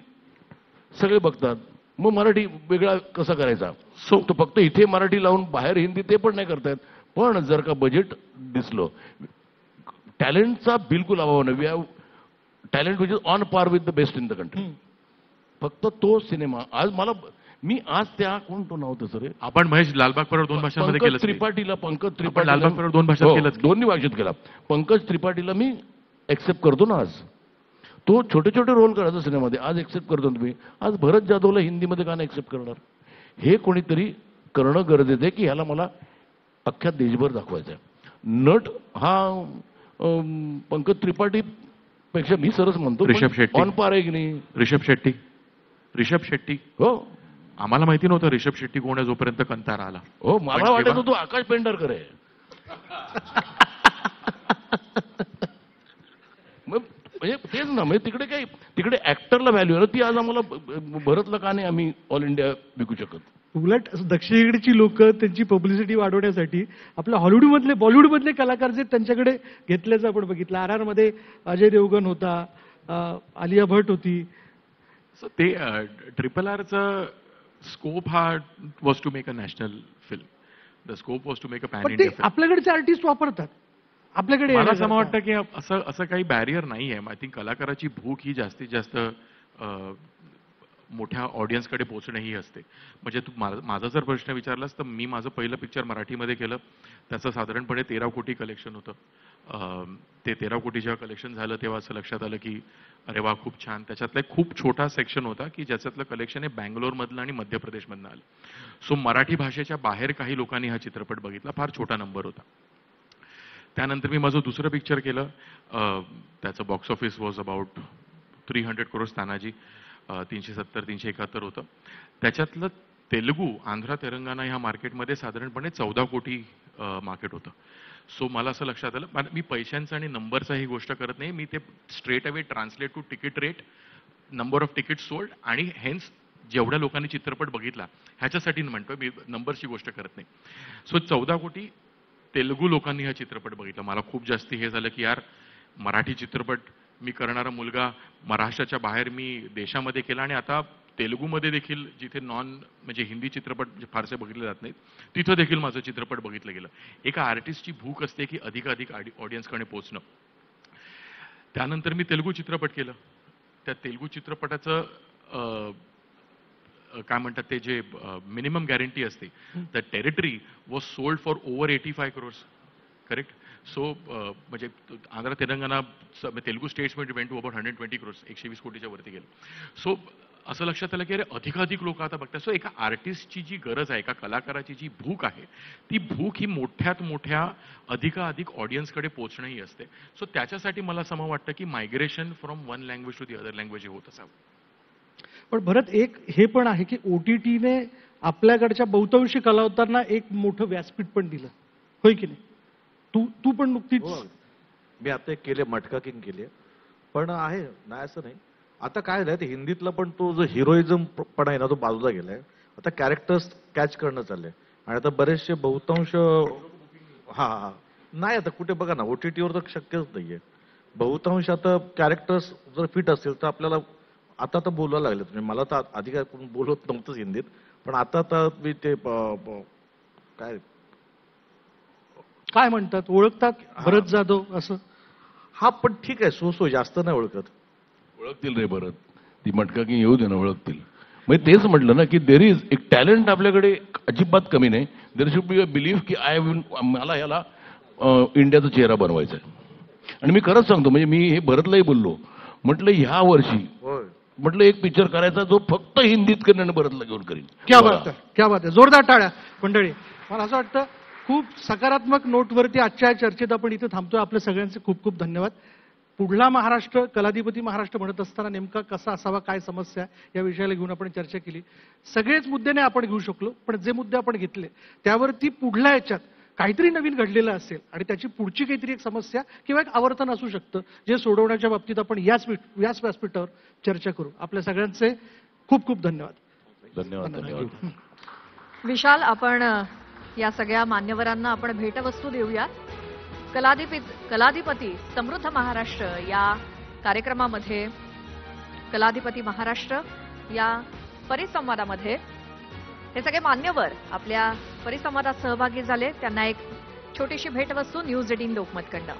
सगळे बघतात, मग मराठी वेगळा कसा करायचा? सो तो फक्त इथे मराठी लावून बाहेर हिंदी ते पण नाही करतायत. पण जर का बजेट दिसलं, टॅलेंटचा बिलकुल अभाव नाही. We have talent which is on par with the best in the country. फक्त तो सिनेमा आज मी आज त्या कोण तो नाव तसं रे, आपण महेश लालबाग परळ 2 भाषांमध्ये केलं. पंकज त्रिपाठी लालबाग परळ 2 भाषात केलं, 2 भाषेत केला. पंकज त्रिपाठीला मी एक्सेप्ट करतो ना. आज तो छोटे छोटे रोल करायचा सिनेमामध्ये, आज एक्सेप्ट करतो तुम्ही. आज भरत जाधवला हिंदीमध्ये का नाही एक्सेप्ट करणार? हे कोणीतरी करणं गरजेचं आहे की ह्याला मला अख्ख्या देशभर दाखवायचं आहे. नट हा पंकज त्रिपाठी पेक्षा मी सरस म्हणतो ऋषभ शेट्टी ऑन पार आहे की नाही? ऋषभ शेट्टी हो, आम्हाला माहिती नव्हतं ऋषभ शेट्टी कोण आहे जोपर्यंत कंतारा आला. हो, मला वाटत होतो आकाश पेंढारकर आहे. म्हणजे तेच ना, म्हणजे तिकडे ऍक्टरला व्हॅल्यू आहे ना, ती आज आम्हाला भरतला का नाही आम्ही ऑल इंडिया विकू शकत? उलट दक्षिणेकडची लोक त्यांची पब्लिसिटी वाढवण्यासाठी आपल्या हॉलिवूडमधले बॉलिवूडमधले कलाकार जे त्यांच्याकडे घेतल्याचं आपण बघितलं. RR मध्ये अजय देवगण होता, आलिया भट होती. सो ते RRRचा स्कोप हा was to make a national film. The scope was to make a pan पण ते इंडिया फिल्म. आपल्याकडचे आर्टिस्ट वापरतात. आपल्याकडे मला असं वाटतं की असं काही बॅरियर नाही आहे. आय थिंक कलाकाराची भूक ही जास्तीत जास्त मोठ्या ऑडियन्सकडे पोहोचणे ही असते. म्हणजे तू माझा जर प्रश्न विचारलास तर मी माझं पहिलं पिक्चर मराठीमध्ये केलं, त्याचं साधारणपणे 13 कोटी कलेक्शन होतं. ते 13 कोटी जेव्हा कलेक्शन झालं तेव्हा असं लक्षात आलं की अरे वा खूप छान. त्याच्यातला एक खूप छोटा सेक्शन होता की ज्याच्यातलं कलेक्शन हे बँगलोरमधलं आणि मध्य प्रदेशमधनं आलं. सो मराठी भाषेच्या बाहेर काही लोकांनी हा चित्रपट बघितला. फार छोटा नंबर होता. त्यानंतर मी माझं दुसरं पिक्चर केलं. त्याचं box office was about 300 crores Tanaji. 370-371 होतं. त्याच्यातलं तेलुगू, आंध्रा, तेलंगणा ह्या मार्केटमध्ये साधारणपणे 14 कोटी मार्केट होतं. सो मला असं लक्षात आलं, मी पैशांचा आणि नंबरचा ही गोष्ट करत नाही. मी ते straight away translate to ticket rate, number of ticket sold आणि हेन्स जेवढ्या लोकांनी चित्रपट बघितला ह्याच्यासाठी म्हणतोय मी, नंबरची गोष्ट करत नाही. सो 14 कोटी तेलुगू लोकांनी हा चित्रपट बघितला. मला खूप जास्ती हे झालं की यार, मराठी चित्रपट मी करणारा मुलगा महाराष्ट्राच्या बाहेर मी देशामध्ये केला आणि आता तेलुगूमध्ये देखील जिथे म्हणजे हिंदी चित्रपट फारसे बघितले जात नाहीत, तिथं देखील माझं चित्रपट बघितलं गेलं. एका आर्टिस्टची भूक असते की अधिकाधिक ऑडियन्सकडे पोहोचणं. त्यानंतर मी तेलुगू चित्रपट केलं. त्या तेलुगू चित्रपटाचं काय म्हणतात ते जे मिनिमम गॅरंटी असते, the territory was sold for over 85 crores. Correct. So म्हणजे आंध्र तेलंगणा तेलुगू स्टेट्समध्ये वेंट टू अबाउट 120 crores, 120 कोटीच्या वरती गेलं. सो असं लक्षात आलं की अरे अधिकाधिक लोक आता बघतात. सो एका आर्टिस्टची जी गरज आहे, एका कलाकाराची जी भूक आहे, ती भूक ही मोठ्यात मोठ्या अधिकाधिक ऑडियन्सकडे पोहोचणंही असते. सो त्याच्यासाठी मला असं वाटतं की migration from one language to the other language होत असावं. पण भरत, एक हे पण आहे की OTTने आपल्याकडच्या बहुतांशी कलावतांना एक मोठं व्यासपीठ पण दिलं, होय की नाही? तू पण नुकतीच हो. मी आता एक केले, मटका किंग केली, पण आहे नाही असं नाही. आता काय झालंय, ते हिंदीतला पण तो जो हिरोइझम पण आहे ना, तो बाजूला गेलाय. आता कॅरेक्टर्स कॅच करणं चाललंय आणि आता बरेचसे बहुतांश हा नाही, आता कुठे बघा ना, OTTवर तर शक्यच नाहीये. बहुतांश आता कॅरेक्टर्स जर फिट असतील तर आपल्याला आता बोलायला लागले. तुम्ही मला तर आधी काय कोण बोलत नव्हतंच हिंदीत, पण आता मी ते काय म्हणतात, ओळखतात भरत जाधव असं? हा, पण ठीक आहे, सो जास्त नाही ओळखत. ओळखतील रे भरत, ती मटका की येऊ दे ना, ओळखतील. म्हणजे तेच म्हटलं ना की देर इज एक टॅलेंट आपल्याकडे अजिबात कमी नाही. There should be a believe की मला याला इंडियाचा चेहरा बनवायचा आहे. आणि मी खरंच सांगतो, म्हणजे मी हे भरतलाही बोललो, म्हटलं ह्या वर्षी होय, म्हटलं एक पिक्चर करायचा जो फक्त हिंदीत करणं भरतला घेऊन करीन. क्या बात आहे, क्या बात आहे. जोरदार टाळ्या मंडळी. मला असं वाटतं खूप सकारात्मक नोटवरती आजच्या चर्चेत आपण इथे थांबतोय. आपल्या सगळ्यांचे खूप खूप धन्यवाद. पुढला महाराष्ट्र, कलाधिपती महाराष्ट्र म्हणत असताना नेमका कसा असावा, काय समस्या, या विषयाला घेऊन आपण चर्चा केली. सगळेच मुद्दे नाही आपण घेऊ शकलो, पण जे मुद्दे आपण घेतले त्यावरती पुढल्या याच्यात काहीतरी नवीन घडलेलं असेल आणि त्याची पुढची काहीतरी एक समस्या किंवा एक आवर्तन असू शकतं, जे सोडवण्याच्या बाबतीत आपण याच व्यासपीठावर चर्चा करू. आपल्या सगळ्यांचे खूप खूप धन्यवाद. धन्यवाद. विशाल, आपण या सगळ्या मान्यवरांना आपण भेटवस्तू देऊया. कलाधिपती समृद्ध महाराष्ट्र या कार्यक्रमामध्ये, कलाधिपती महाराष्ट्र या परिसंवादामध्ये हे सगळे मान्यवर आपल्या परिसंवादात सहभागी झाले. त्यांना एक छोटीशी भेटवस्तू न्यूज 18 लोकमतकडनं.